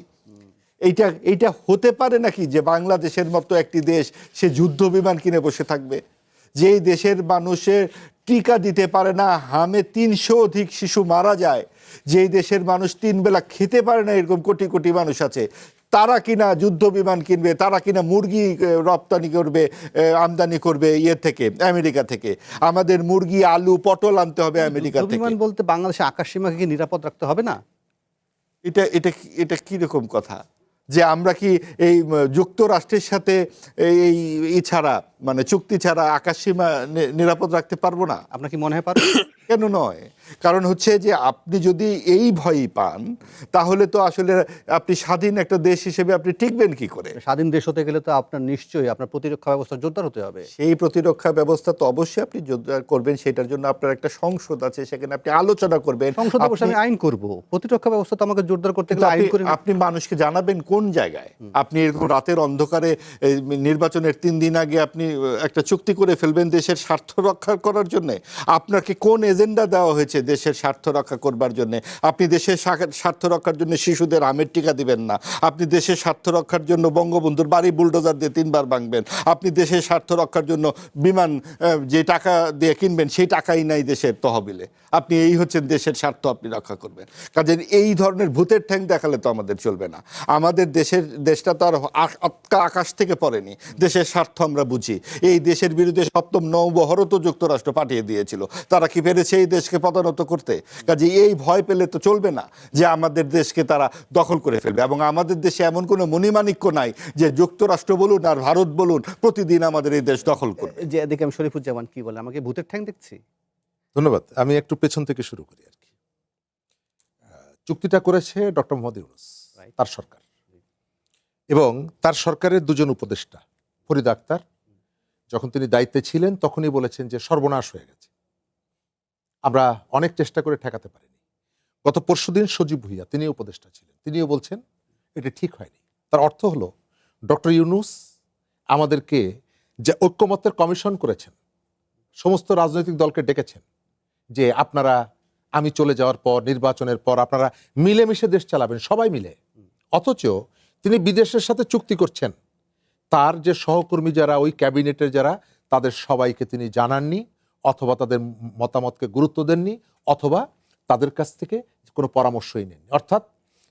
এইটা হতে পারে নাকি যে বাংলাদেশের মতো একটি দেশ সে যুদ্ধ বিমান কিনে বসে থাকবে? যেই দেশের মানুষের টিকা দিতে পারে না, হামে 300 অধিক শিশু মারা যায়, যেই দেশের মানুষ 3 বেলা খেতে পারে না, এরকম কোটি কোটি মানুষ আছে, তারা কিনা যুদ্ধ বিমান কিনবে, তারা কিনা মুরগি রপ্তানি করবে, আমদানি করবে থেকে, আমেরিকা থেকে। আমাদের মুরগি, আলু, পটল আনতে হবে আমেরিকা থেকে। বিমান বলতে বাংলাদেশে আকাশ সীমাকে কি নিরাপদ রাখতে হবে না? এটা কিরকম কথা যে আমরা কি এই যুক্তরাষ্ট্রের সাথে এই ছাড়া, মানে চুক্তি ছাড়া আকাশ সীমা নিরাপদ রাখতে পারবো না? আপনার কি মনে হয় পারবে? কেন নয়? কারণ হচ্ছে যে আপনি যদি এই ভয়ই পান তাহলে তো আসলে আপনি স্বাধীন একটা দেশ হিসেবে আপনি টিকবেন কি করে? স্বাধীন দেশ হতে গেলে তো আপনার নিশ্চয়ই আপনার প্রতিরক্ষা ব্যবস্থা জোরদার হতে হবে। সেই প্রতিরক্ষা ব্যবস্থা তো অবশ্যই আপনি জোরদার করবেন, সেটার জন্য আপনার একটা সংসদ আছে, সেখানে আপনি আলোচনা করবেন। সংসদে বসে আমি আইন করব, প্রতিরক্ষা ব্যবস্থা তো আমাকে জোরদার করতে গেলে আইন করে আপনি মানুষকে জানাবেন কোন জায়গায় আপনি এরকম রাতের অন্ধকারে নির্বাচনের 3 দিন আগে আপনি একটা চুক্তি করে ফেলবেন দেশের স্বার্থ রক্ষা করার জন্য। আপনাকে কোন এজেন্ডা দেওয়া হয়েছে দেশের স্বার্থ রক্ষা করবার জন্য? আপনি দেশের স্বার্থ রক্ষার জন্য শিশুদের আমের টিকা দিবেন না, আপনি দেশের স্বার্থ রক্ষার জন্য বঙ্গবন্ধুর বাড়ি বুলডোজার দিয়ে 3 বার ভাঙবেন, আপনি দেশের স্বার্থ রক্ষার জন্য বিমান যে টাকা দিয়ে কিনবেন সেই টাকাই নাই দেশের তহবিলে। আপনি এই হচ্ছেন দেশের স্বার্থ আপনি রক্ষা করবেন। কাজে এই ধরনের ভূতের ঠ্যাং দেখালে তো আমাদের চলবে না। আমাদের দেশটা তো আর আকাশ থেকে পড়েনি, দেশের স্বার্থ আমরা বুঝি। এই দেশের বিরুদ্ধে 7ম নৌবহরত যুক্তরাষ্ট্র পাঠিয়ে দিয়েছিল, তারা কি পেরেছে এই দেশকে পদানত করতে? কাজে এই ভয় পেলে তো চলবে না যে আমাদের দেশকে তারা দখল করে ফেলবে। এবং আমাদের দেশে এমন কোনো মণিমাণিক্য নাই যে যুক্তরাষ্ট্র বলুন আর ভারত বলুন প্রতিদিন আমাদের এই দেশ দখল করবে। যে এদিকে আমি শরীফুজ্জামান কি বলে, আমাকে ভূতের ঠ্যাং দেখছি? ধন্যবাদ। আমি একটু পেছন থেকে শুরু করি আর কি। চুক্তিটা করেছে ডক্টর মোহাম্মদ ইউনূস, তার সরকার, এবং তার সরকারের 2জন উপদেষ্টা। ফরিদ আক্তার যখন তিনি দায়িত্বে ছিলেন তখনই বলেছেন যে সর্বনাশ হয়ে গেছে, আমরা অনেক চেষ্টা করে ঠেকাতে পারিনি। গত পরশুদিন সজীব ভুইয়া, তিনি উপদেষ্টা ছিলেন, তিনিও বলছেন এটা ঠিক হয়নি। তার অর্থ হলো ডক্টর ইউনূস আমাদেরকে যে ঐক্যমত্যের কমিশন করেছেন, সমস্ত রাজনৈতিক দলকে ডেকেছেন যে আপনারা, আমি চলে যাওয়ার পর, নির্বাচনের পর আপনারা মিলেমিশে দেশ চালাবেন, সবাই মিলে। অথচ তিনি বিদেশের সাথে চুক্তি করছেন, তার যে সহকর্মী যারা, ওই ক্যাবিনেটের যারা, তাদের সবাইকে তিনি জানাননি, অথবা তাদের মতামতকে গুরুত্ব দেননি, অথবা তাদের কাছ থেকে কোনো পরামর্শই নেননি। অর্থাৎ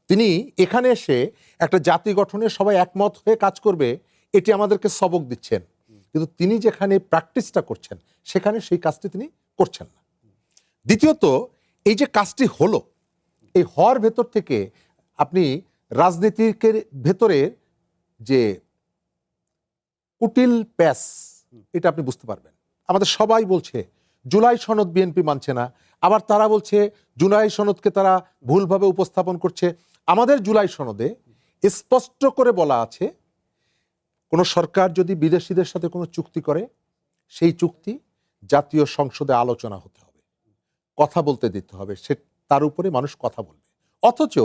তিনি এখানে এসে একটা জাতি গঠনে সবাই একমত হয়ে কাজ করবে, এটি আমাদেরকে সবক দিচ্ছেন। কিন্তু তিনি যেখানে প্র্যাকটিসটা করছেন সেখানে সেই কাজটি তিনি করছেন না। দ্বিতীয়ত, এই যে কাজটি হলো, এই হওয়ার ভেতর থেকে আপনি রাজনীতিকের ভেতরে যে কুটিল প্যাস, এটা আপনি বুঝতে পারবেন। আমাদের সবাই বলছে জুলাই সনদ বিএনপি মানছে না, আবার তারা বলছে জুলাই সনদকে তারা ভুলভাবে উপস্থাপন করছে। আমাদের জুলাই সনদে স্পষ্ট করে বলা আছে, কোনো সরকার যদি বিদেশিদের সাথে কোনো চুক্তি করে, সেই চুক্তি জাতীয় সংসদে আলোচনা হতে হবে, কথা বলতে দিতে হবে, সে তার উপরে মানুষ কথা বলবে। অথচ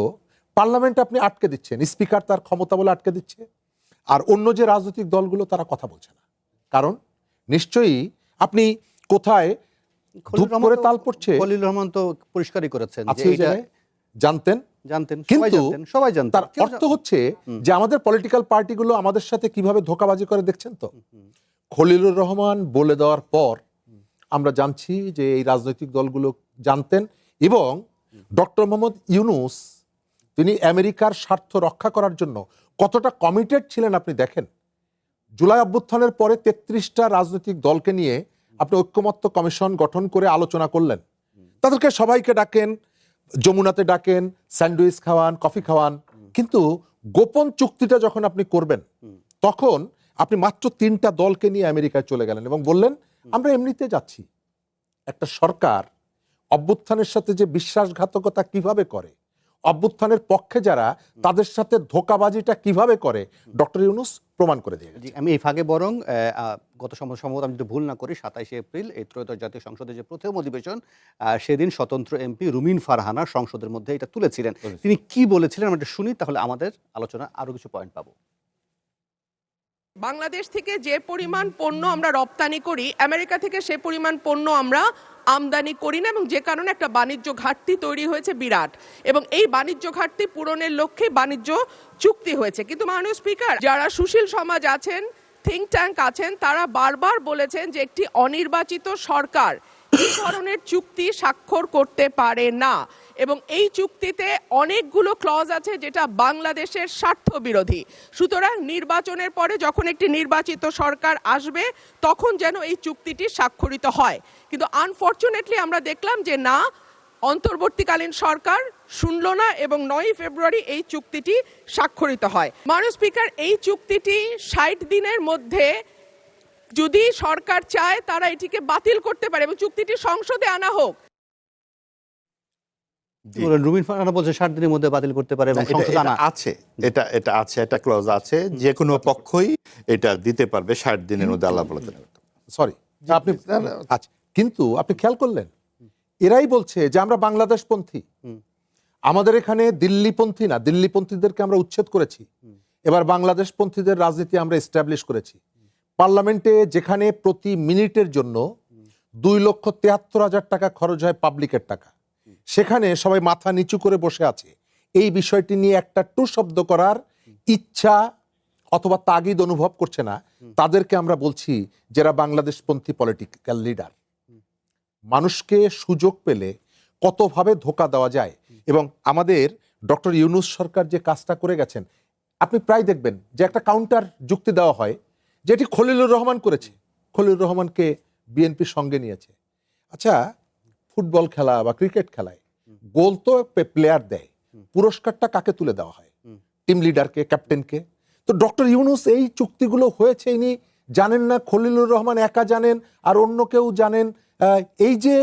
পার্লামেন্ট আপনি আটকে দিচ্ছেন, স্পিকার তার ক্ষমতা বলে আটকে দিচ্ছে, আর অন্য যে রাজনৈতিক দলগুলো তারা কথা বলছে না। কারণ নিশ্চয়ই আপনি কোথায় ধূপ করে তাল পড়ছে, খলিল রহমান তো পরিষ্কারই করেছেন যে জানতেন জানতেন, সবাই কিন্তু জানতেন, সবাই জানতেন। তার অর্থ হচ্ছে যে আমাদের পলিটিক্যাল পার্টিগুলো আমাদের সাথে কিভাবে ধোঁকাবাজি করে দেখছেন তো। খলিলুর রহমান বলে দেওয়ার পর আমরা জানছি যে এই রাজনৈতিক দলগুলো জানতেন, এবং ডক্টর মোহাম্মদ ইউনূস তিনি আমেরিকার স্বার্থ রক্ষা করার জন্য কতটা কমিটেড ছিলেন আপনি দেখেন। জুলাই অভ্যুত্থানের পরে 33টা রাজনৈতিক দলকে নিয়ে আপনি ঐক্যমত্য কমিশন গঠন করে আলোচনা করলেন। তাদেরকে সবাইকে ডাকেন, যমুনাতে ডাকেন, স্যান্ডউইচ খাওয়ান, কফি খাওয়ান, কিন্তু গোপন চুক্তিটা যখন আপনি করবেন তখন আপনি মাত্র 3টা দলকে নিয়ে আমেরিকায় চলে গেলেন এবং বললেন আমরা এমনিতে যাচ্ছি। একটা সরকার অভ্যুত্থানের সাথে যে বিশ্বাসঘাতকতা কিভাবে করে, অভ্যুত্থানের পক্ষে যারা তাদের সাথে ধোঁকাবাজিটা কিভাবে করে, ডক্টর ইউনূস প্রমাণ করে দিয়ে গেছে। জি, আমি এই ফাঁকে বরং গত সম্ভবত আমি যদি ভুল না করি 27শে এপ্রিল এই ত্রয়োদশ জাতীয় সংসদের যে প্রথম অধিবেশন, সেদিন স্বতন্ত্র এমপি রুমিন ফারহানা সংসদের মধ্যে এটা তুলেছিলেন। তিনি কি বলেছিলেন আমরা একটু শুনি, তাহলে আমাদের আলোচনা আরো কিছু পয়েন্ট পাবো। বাংলাদেশ থেকে যে পরিমাণ পণ্য আমরা রপ্তানি করি, আমেরিকা থেকে সে পরিমাণ পণ্য আমরা আমদানি করি না, এবং যে কারণে একটা বাণিজ্য ঘাটতি তৈরি হয়েছে বিরাট, এবং এই বাণিজ্য ঘাটতি পূরণের লক্ষ্যে বাণিজ্য চুক্তি হয়েছে। কিন্তু মাননীয় স্পিকার, যারা সুশীল সমাজ আছেন, থিঙ্ক ট্যাঙ্ক আছেন, তারা বারবার বলেছেন যে একটি অনির্বাচিত সরকার এই ধরনের চুক্তি স্বাক্ষর করতে পারে না, এবং এই চুক্তিতে অনেকগুলো ক্লজ আছে যেটা বাংলাদেশের স্বার্থ বিরোধী। সুতরাং নির্বাচনের পরে যখন একটি নির্বাচিত সরকার আসবে তখন যেন এই চুক্তিটি স্বাক্ষরিত হয়। কিন্তু আনফরচুনেটলি আমরা দেখলাম যে না, অন্তর্বর্তীকালীন সরকার শুনল না, এবং 9 ফেব্রুয়ারি এই চুক্তিটি স্বাক্ষরিত হয়। মাননীয় স্পিকার, এই চুক্তিটি 60 দিনের মধ্যে যদি সরকার চায় তারা এটিকে বাতিল করতে পারে এবং চুক্তিটি সংসদে আনা হোক। রুমিন ফারহানা বলছে 60 দিনের মধ্যে বাতিল করতে পারে এবং সংসদে আনা আছে, এটা আছে, একটা ক্লজ আছে, যে কোনো পক্ষই এটা দিতে পারবে 60 দিনের মধ্যে আলাপ আলোচনা করতে। সরি, আপনি আচ্ছা, কিন্তু আপনি খেয়াল করলেন এরাই বলছে যে আমরা বাংলাদেশপন্থী, আমাদের এখানে দিল্লিপন্থী না, দিল্লিপন্থীদেরকে আমরা উচ্ছেদ করেছি, এবার বাংলাদেশপন্থীদের রাজনীতি আমরা এস্টাবলিশ করেছি। পার্লামেন্টে যেখানে প্রতি মিনিটের জন্য 2,73,000 টাকা খরচ হয় পাবলিকের টাকা, সেখানে সবাই মাথা নিচু করে বসে আছে। এই বিষয়টি নিয়ে একটা টু শব্দ করার ইচ্ছা অথবা তাগিদ অনুভব করছে না। তাদেরকে আমরা বলছি যারা বাংলাদেশপন্থী পলিটিক্যাল লিডার, মানুষকে সুযোগ পেলে কতভাবে ধোঁকা দেওয়া যায়, এবং আমাদের ডক্টর ইউনূস সরকার যে কাজটা করে গেছেন, আপনি প্রায় দেখবেন যে একটা কাউন্টার যুক্তি দেওয়া হয় যেটি খলিলুর রহমান করেছে। খলিলুর রহমানকে বিএনপি সঙ্গে নিয়েছে। আচ্ছা, ফুটবল খেলা বা ক্রিকেট খেলায় গোল তো প্লেয়ার দেয়, পুরস্কারটা কাকে তুলে দেওয়া হয়? টিম লিডারকে, ক্যাপ্টেনকে। তো ডক্টর ইউনূস এই চুক্তিগুলো হয়েছে ইনি জানেন না, খলিলুর রহমান একা জানেন আর অন্য কেউ জানেন। এই যে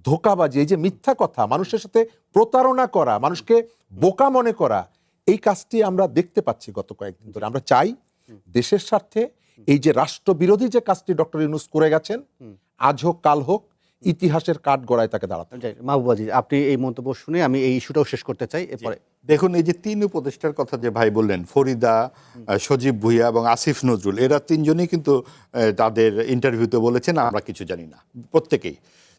ধোঁকাবাজি, এই যে মিথ্যা কথা, মানুষের সাথে প্রতারণা করা, মানুষকে বোকা মনে করা, এই কাজটি আমরা দেখতে পাচ্ছি গত কয়েকদিন ধরে। আমরা চাই দেশের স্বার্থে এই যে রাষ্ট্রবিরোধী যে কাজটি ডক্টর ইউনূস করে গেছেন, আজ হোক কাল হোক, ইতিহাসের কাঠ গড়ায় তাকে দাঁড়াতে। মাহবুবাজি, আপনি এই মন্তব্য শুনে আমি এই ইস্যুটাও শেষ করতে চাই। এরপরে দেখুন, এই যে 3 উপদেষ্টার কথা যে ভাই বললেন, ফরিদা, সজীব ভুইয়া এবং আসিফ নজরুল, এরা 3জনই কিন্তু তাদের ইন্টারভিউতে বলেছেন আমরা কিছু জানি না, প্রত্যেকেই।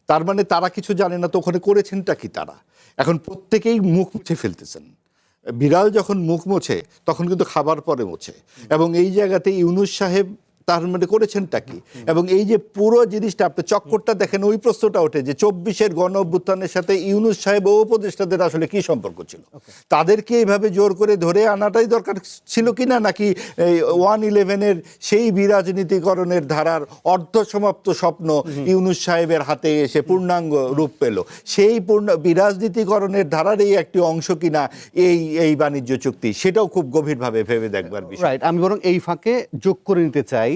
তার মানে তারা কিছু জানে না, তো ওখানে করেছেনটা কি তারা? এখন প্রত্যেকেই মুখ মুছে ফেলতেছেন। বিড়াল যখন মুখ মোছে তখন কিন্তু খাবার পরে মোছে, এবং এই জায়গাতে ইউনূস সাহেব তার মানে করেছেনটা কি? এবং এই যে পুরো জিনিসটা আপনি চক্করটা দেখেন, ওই প্রশ্নটা ওঠে যে 24-এর গণ অভ্যুত্থানের সাথে ইউনূস সাহেব ও উপদেষ্টাদের আসলে কি সম্পর্ক ছিল? তাদেরকে এইভাবে জোর করে ধরে আনাটাই দরকার ছিল কিনা, নাকি 1/11-এর সেই বিরাজনীতিকরণের ধারার অর্ধসমাপ্ত স্বপ্ন ইউনূস সাহেবের হাতে এসে পূর্ণাঙ্গ রূপ পেল? সেই বিরাজনীতিকরণের ধারারই একটি অংশ কিনা এই বাণিজ্য চুক্তি, সেটাও খুব গভীরভাবে ভেবে দেখবার বিষয়। রাইট, আমি বরং এই ফাঁকে যোগ করে নিতে চাই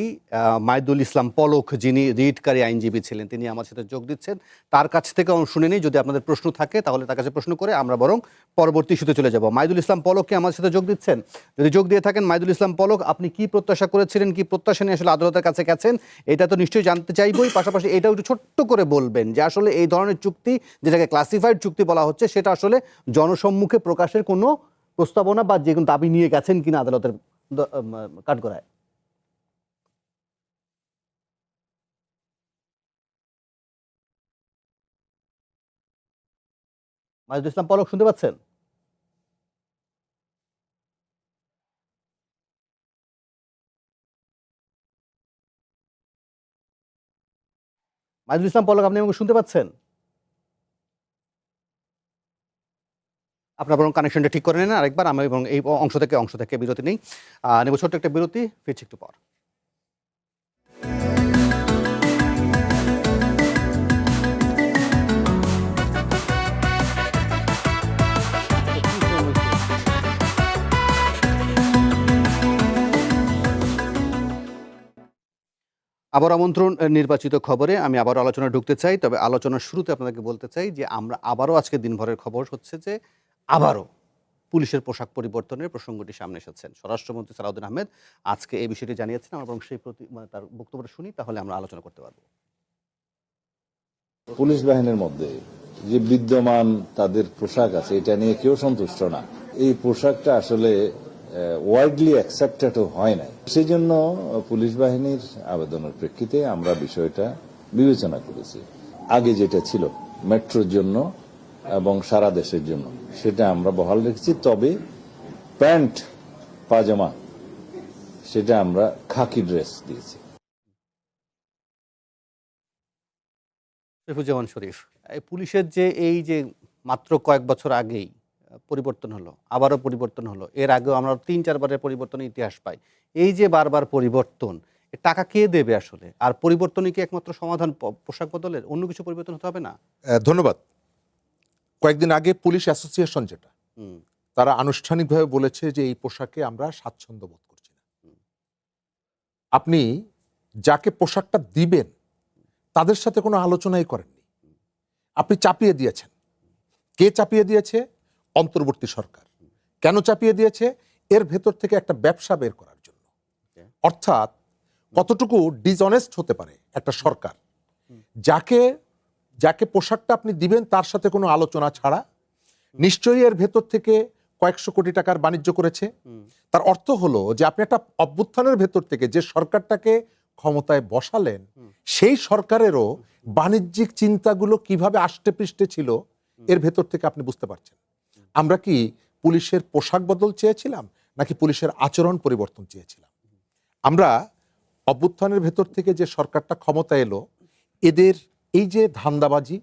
মাইদুল ইসলাম পলক, যিনি রিটকারী আইনজীবী ছিলেন, তিনি আমার সাথে যোগ দিচ্ছেন। তার কাছ থেকে শুনে নিই, যদি আপনাদের প্রশ্ন থাকে তাহলে তার কাছে প্রশ্ন করে আমরা বরং পরবর্তী ইস্যুতে চলে যাব। মাইদুল ইসলাম পলক কি আমার সাথে যোগ দিচ্ছেন? যদি যোগ দিয়ে থাকেন মাইদুল ইসলাম পলক, আপনি কি প্রত্যাশা করেছিলেন, কি প্রত্যাশা নিয়ে আসলে আদালতের কাছে গেছেন, এটা তো নিশ্চয়ই জানতে চাইবই। পাশাপাশি এটাও একটু ছোট্ট করে বলবেন যে আসলে এই ধরনের চুক্তি, যেটাকে ক্লাসিফাইড চুক্তি বলা হচ্ছে, সেটা আসলে জনসম্মুখে প্রকাশের কোনো প্রস্তাবনা বা যে কোনো দাবি নিয়ে গেছেন কিনা আদালতের কাঠগড়ায়? মাইদুল ইসলাম পলক শুনতে পাচ্ছেন? মাইদুল ইসলাম পলক, আপনি আমাকে শুনতে পাচ্ছেন? আপনার বরং কানেকশনটা ঠিক করে নেন আরেকবার, আমি এবং এই অংশ থেকে বিরতি নেই, নেব ছোট্ট একটা বিরতি, ফিরছি একটু পর। আবার আমন্ত্রণ নির্বাচিত খবরে। আমি আবার আলোচনা ঢুকতে চাই, তবে আলোচনার শুরুতে আপনাদেরকে বলতে চাই যে আমরা আবারও আজকে দিনভরের খবর হচ্ছে যে আবারও পুলিশের পোশাক পরিবর্তনের প্রসঙ্গটি সামনে এসেছেন। স্বরাষ্ট্রমন্ত্রী সালাউদ্দিন আহমেদ আজকে এই বিষয়টি জানিয়েছেন। আমরা বরং সেই তার বক্তব্যটা শুনি, তাহলে আমরা আলোচনা করতে পারবো। পুলিশ বাহিনীর মধ্যে যে বিদ্যমান তাদের পোশাক আছে, এটা নিয়ে কেউ সন্তুষ্ট না। এই পোশাকটা আসলে ওয়াইডলি অ্যাকসেপ্টেডও হয় না। সেই জন্য পুলিশ বাহিনীর আবেদনের প্রেক্ষিতে আমরা বিষয়টা বিবেচনা করেছি। আগে যেটা ছিল মেট্রোর জন্য এবং সারা দেশের জন্য, সেটা আমরা বহাল রেখেছি। তবে প্যান্ট পাজামা সেটা আমরা খাকি ড্রেস দিয়েছি। শরীফুজ্জামান শরীফ, এই পুলিশের যে এই যে মাত্র কয়েক বছর আগেই পরিবর্তন হলো, আবারও পরিবর্তন হলো, এর আগেও আমরা ৩-৪ বারের পরিবর্তনের ইতিহাস পাই। এই যে বারবার পরিবর্তন, টাকা কে দেবে আসলে? আর পরিবর্তনই কি একমাত্র সমাধান পোশাক বদলের? অন্য কিছু পরিবর্তন হতে হবে না? ধন্যবাদ। কয়েকদিন আগে পুলিশ অ্যাসোসিয়েশন যেটা, তারা আনুষ্ঠানিকভাবে বলেছে যে এই পোশাকে আমরা স্বাচ্ছন্দ্য বোধ করছি না। আপনি যাকে পোশাকটা দিবেন তাদের সাথে কোনো আলোচনাই করেননি, আপনি চাপিয়ে দিয়েছেন। কে চাপিয়ে দিয়েছে? অন্তর্বর্তী সরকার। কেন চাপিয়ে দিয়েছে? এর ভেতর থেকে একটা ব্যবসা বের করার জন্য। অর্থাৎ কতটুকু ডিসঅনেস্ট হতে পারে একটা সরকার, যাকে পোশাকটা আপনি দিবেন তার সাথে কোনো আলোচনা ছাড়া নিশ্চয়ই এর ভেতর থেকে কয়েকশো কোটি টাকার বাণিজ্য করেছে। তার অর্থ হলো যে আপনি একটা অভ্যুত্থানের ভেতর থেকে যে সরকারটাকে ক্ষমতায় বসালেন, সেই সরকারেরও বাণিজ্যিক চিন্তাগুলো কিভাবে আষ্টে পৃষ্ঠে ছিল এর ভেতর থেকে আপনি বুঝতে পারছেন। আমরা কি পুলিশের পোশাক বদল চেয়েছিলাম, নাকি পুলিশের আচরণ পরিবর্তন চেয়েছিলাম? আমরা অভ্যুত্থানের ভেতর থেকে যে সরকারটা ক্ষমতা এলো, এদের এই যে ধান্দাবাজি,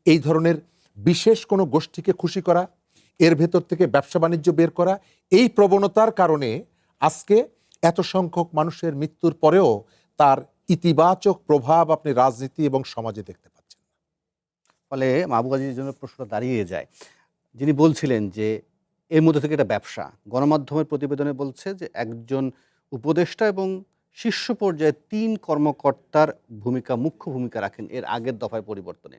এই ধরনের বিশেষ কোনো গোষ্ঠীকে খুশি করা, এর ভেতর থেকে ব্যবসা বাণিজ্য বের করা, এই প্রবণতার কারণে আজকে এত সংখ্যক মানুষের মৃত্যুর পরেও তার ইতিবাচক প্রভাব আপনি রাজনীতি এবং সমাজে দেখতে পাচ্ছেন। ফলে মাহবুব আজিজের জন্য প্রশ্নটা দাঁড়িয়ে যায়, যিনি বলছিলেন যে এর মধ্যে থেকে এটা ব্যবসা। গণমাধ্যমের প্রতিবেদনে বলছে যে একজন উপদেষ্টা এবং শীর্ষ পর্যায়ে ৩ কর্মকর্তার মুখ্য ভূমিকা রাখেন এর আগের দফায় পরিবর্তনে।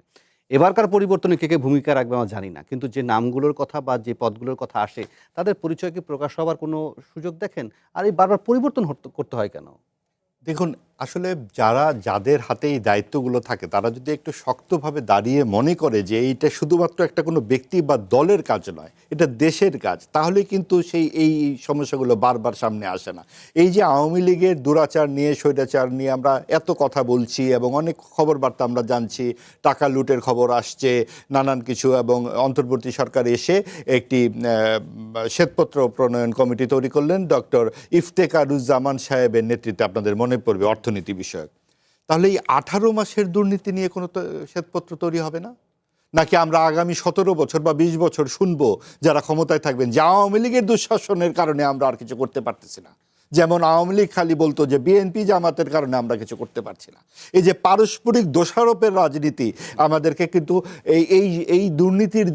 এবারকার পরিবর্তনে কে কে ভূমিকা রাখবে আমরা জানি না, কিন্তু যে নামগুলোর কথা বা যে পদগুলোর কথা আসে তাদের পরিচয় কি প্রকাশ হওয়ার কোনো সুযোগ দেখেন? আর এই বারবার পরিবর্তন করতে হয় কেন? দেখুন, আসলে যাদের হাতে এই দায়িত্বগুলো থাকে, তারা যদি একটু শক্তভাবে দাঁড়িয়ে মনে করে যে এইটা শুধুমাত্র একটা কোনো ব্যক্তি বা দলের কাজ নয়, এটা দেশের কাজ, তাহলে কিন্তু এই সমস্যাগুলো বারবার সামনে আসে না। এই যে আওয়ামী লীগের দুরাচার নিয়ে, স্বৈরাচার নিয়ে আমরা এত কথা বলছি এবং অনেক খবর বার্তা আমরা জানছি, টাকা লুটের খবর আসছে, নানান কিছু, এবং অন্তর্বর্তী সরকার এসে একটি শ্বেতপত্র প্রণয়ন কমিটি তৈরি করলেন ডক্টর ইফতেখারুজ্জামান সাহেবের নেতৃত্বে, আপনাদের মনে পড়বে, অর্থনীতি বিষয়ক। তাহলে এই 18 মাসের দুর্নীতি নিয়ে কোনো শ্বেতপত্র তৈরি হবে না? নাকি আমরা আগামী 17 বছর বা 20 বছর শুনবো যারা ক্ষমতায় থাকবেন যে আওয়ামী লীগের দুঃশাসনের কারণে আমরা আর কিছু করতে পারতেছি না? যেমন আওয়ামী লীগ খালি বলতো যে বিএনপি জামাতের কারণে আমরা কিছু করতে পারছি না। এই যে পারস্পরিক দোষারোপের রাজনীতি আমাদেরকে কিন্তু এই দুর্নীতির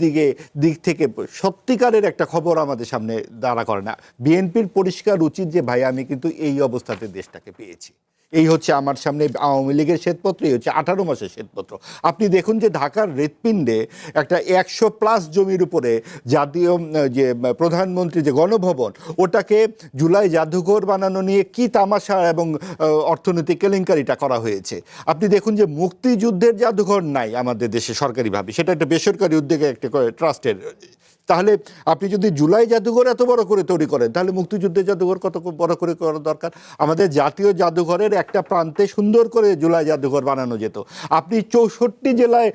দিক থেকে সত্যিকারের একটা খবর আমাদের সামনে দাঁড়া করে না। বিএনপির পরিষ্কার উচিত যে ভাই, আমি কিন্তু এই অবস্থাতে দেশটাকে পেয়েছি, এই হচ্ছে আমার সামনে আওয়ামী লীগের শ্বেতপত্র, এই হচ্ছে 18 মাসের শ্বেতপত্র। আপনি দেখুন যে ঢাকার হৃৎপিণ্ডে একটা 100+ জমির উপরে জাতীয় যে প্রধানমন্ত্রী যে গণভবন, ওটাকে জুলাই জাদুঘর বানানো নিয়ে কি তামাশা এবং অর্থনৈতিক কেলেঙ্কারিটা করা হয়েছে। আপনি দেখুন যে মুক্তিযুদ্ধের জাদুঘর নাই আমাদের দেশে সরকারিভাবে, সেটা একটা বেসরকারি উদ্যোগে একটা ট্রাস্টের। তাহলে আপনি যদি জুলাই জাদুঘর এত বড় করে তৈরি করেন, তাহলে মুক্তিযুদ্ধের জাদুঘর কত বড় করে করা দরকার? আমাদের জাতীয় জাদুঘরের একটা প্রান্তে সুন্দর করে জুলাই জাদুঘর বানানো যেত। আপনি 64 জেলায়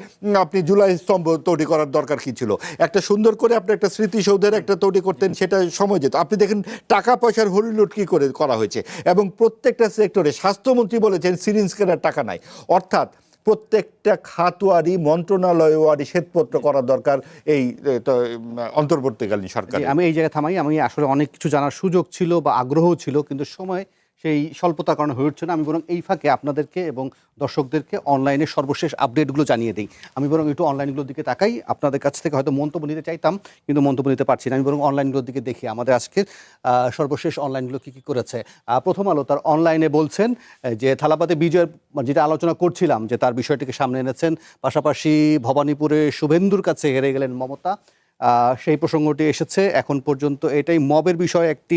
আপনি জুলাই স্তম্ভ তৈরি করার দরকার কি ছিল? একটা সুন্দর করে আপনি একটা স্মৃতিসৌধের একটা তৈরি করতেন, সেটা সময় যেত। আপনি দেখেন টাকা পয়সার হরিলুট কী করে করা হয়েছে, এবং প্রত্যেকটা সেক্টরে স্বাস্থ্যমন্ত্রী বলেছেন সিরিঞ্জ কেনার টাকা নাই। অর্থাৎ প্রত্যেকটা খাতওয়ারি মন্ত্রণালয়ওয়ারি শ্বেতপত্র করা দরকার এই অন্তর্বর্তীকালীন সরকার। আমি এই জায়গায় থামাই, আমি আসলে অনেক কিছু জানার সুযোগ ছিল বা আগ্রহ ছিল, কিন্তু সময় সেই স্বল্পতার কারণে হয়ে উঠছে না। আমি বরং এই ফাঁকে আপনাদেরকে এবং দর্শকদেরকে অনলাইনে সর্বশেষ আপডেটগুলো জানিয়ে দিই। আমি বরং একটু অনলাইনগুলোর দিকে তাকাই। আপনাদের কাছ থেকে হয়তো মন্তব্য নিতে চাইতাম, কিন্তু মন্তব্য নিতে পারছি না। আমি বরং অনলাইনগুলোর দিকে দেখি আমাদের আজকের সর্বশেষ অনলাইনগুলো কী কী করেছে। প্রথম আলো তার অনলাইনে বলছেন যে থালাপাতে বিজয়ের যেটা আলোচনা করছিলাম, যে তার বিষয়টিকে সামনে এনেছেন। পাশাপাশি ভবানীপুরে শুভেন্দুর কাছে হেরে গেলেন মমতা, সেই প্রসঙ্গটি এসেছে। এখন পর্যন্ত এটাই মবের বিষয়ে একটি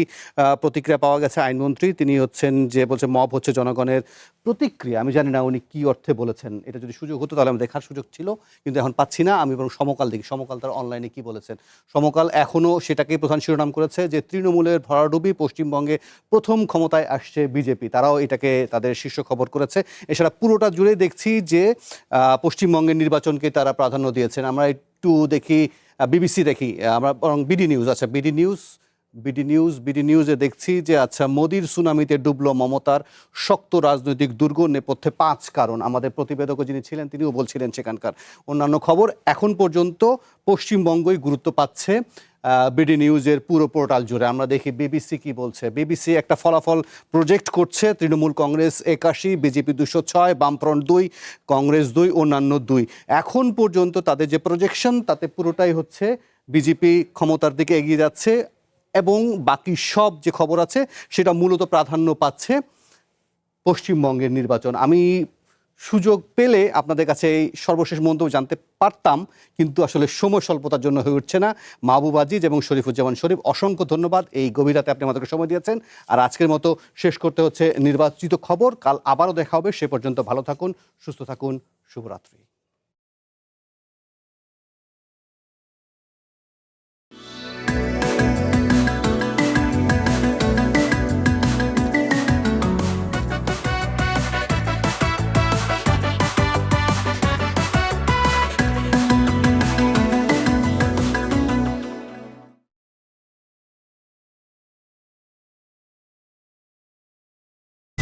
প্রতিক্রিয়া পাওয়া গেছে আইনমন্ত্রী। তিনি হচ্ছেন যে বলছে মব হচ্ছে জনগণের প্রতিক্রিয়া। আমি জানি না উনি কী অর্থে বলেছেন, এটা যদি সুযোগ হতো তাহলে আমি দেখার সুযোগ ছিল, কিন্তু এখন পাচ্ছি না। আমি বরং সমকাল দেখি, সমকাল তার অনলাইনে কি বলেছেন। সমকাল এখনও সেটাকেই প্রধান শিরোনাম করেছে যে তৃণমূলের ভরাডুবি, পশ্চিমবঙ্গে প্রথম ক্ষমতায় আসছে বিজেপি। তারাও এটাকে তাদের শীর্ষ খবর করেছে। এছাড়া পুরোটা জুড়ে দেখছি যে পশ্চিমবঙ্গের নির্বাচনকে তারা প্রাধান্য দিয়েছেন। আমরা একটু দেখি বিবিসি দেখি, আমরা বরং বিডি নিউজ, আচ্ছা বিডি নিউজে দেখছি যে আচ্ছা মোদির সুনামিতে ডুবলো মমতার, শক্ত রাজনৈতিক দুর্গ, নেপথ্যে 5 কারণ। আমাদের প্রতিবেদক যিনি ছিলেন তিনিও বলছিলেন সেখানকার অন্যান্য খবর। এখন পর্যন্ত পশ্চিমবঙ্গই গুরুত্ব পাচ্ছে বিডি নিউজের পুরো পোর্টাল জুড়ে। আমরা দেখি বিবিসি কি বলছে। বিবিসি একটা ফলাফল প্রজেক্ট করছে। তৃণমূল কংগ্রেস 81, বিজেপি 206, বামফ্রন্ট 2, কংগ্রেস 2, অন্যান্য 2। এখন পর্যন্ত তাদের যে প্রজেকশন তাতে পুরোটাই হচ্ছে বিজেপি ক্ষমতার দিকে এগিয়ে যাচ্ছে, এবং বাকি সব যে খবর আছে সেটা মূলত প্রাধান্য পাচ্ছে পশ্চিমবঙ্গের নির্বাচন। আমি সুযোগ পেলে আপনাদের কাছে এই সর্বশেষ মন্তব্য জানতে পারতাম, কিন্তু আসলে সময় স্বল্পতার জন্য হয়ে উঠছে না। মাহবুব আজিজ এবং শরীফুজ্জামান শরীফ, অসংখ্য ধন্যবাদ এই গভীর রাতে আপনি আমাদেরকে সময় দিয়েছেন। আর আজকের মতো শেষ করতে হচ্ছে নির্বাচিত খবর। কাল আবারও দেখা হবে। সে পর্যন্ত ভালো থাকুন, সুস্থ থাকুন, শুভরাত্রি।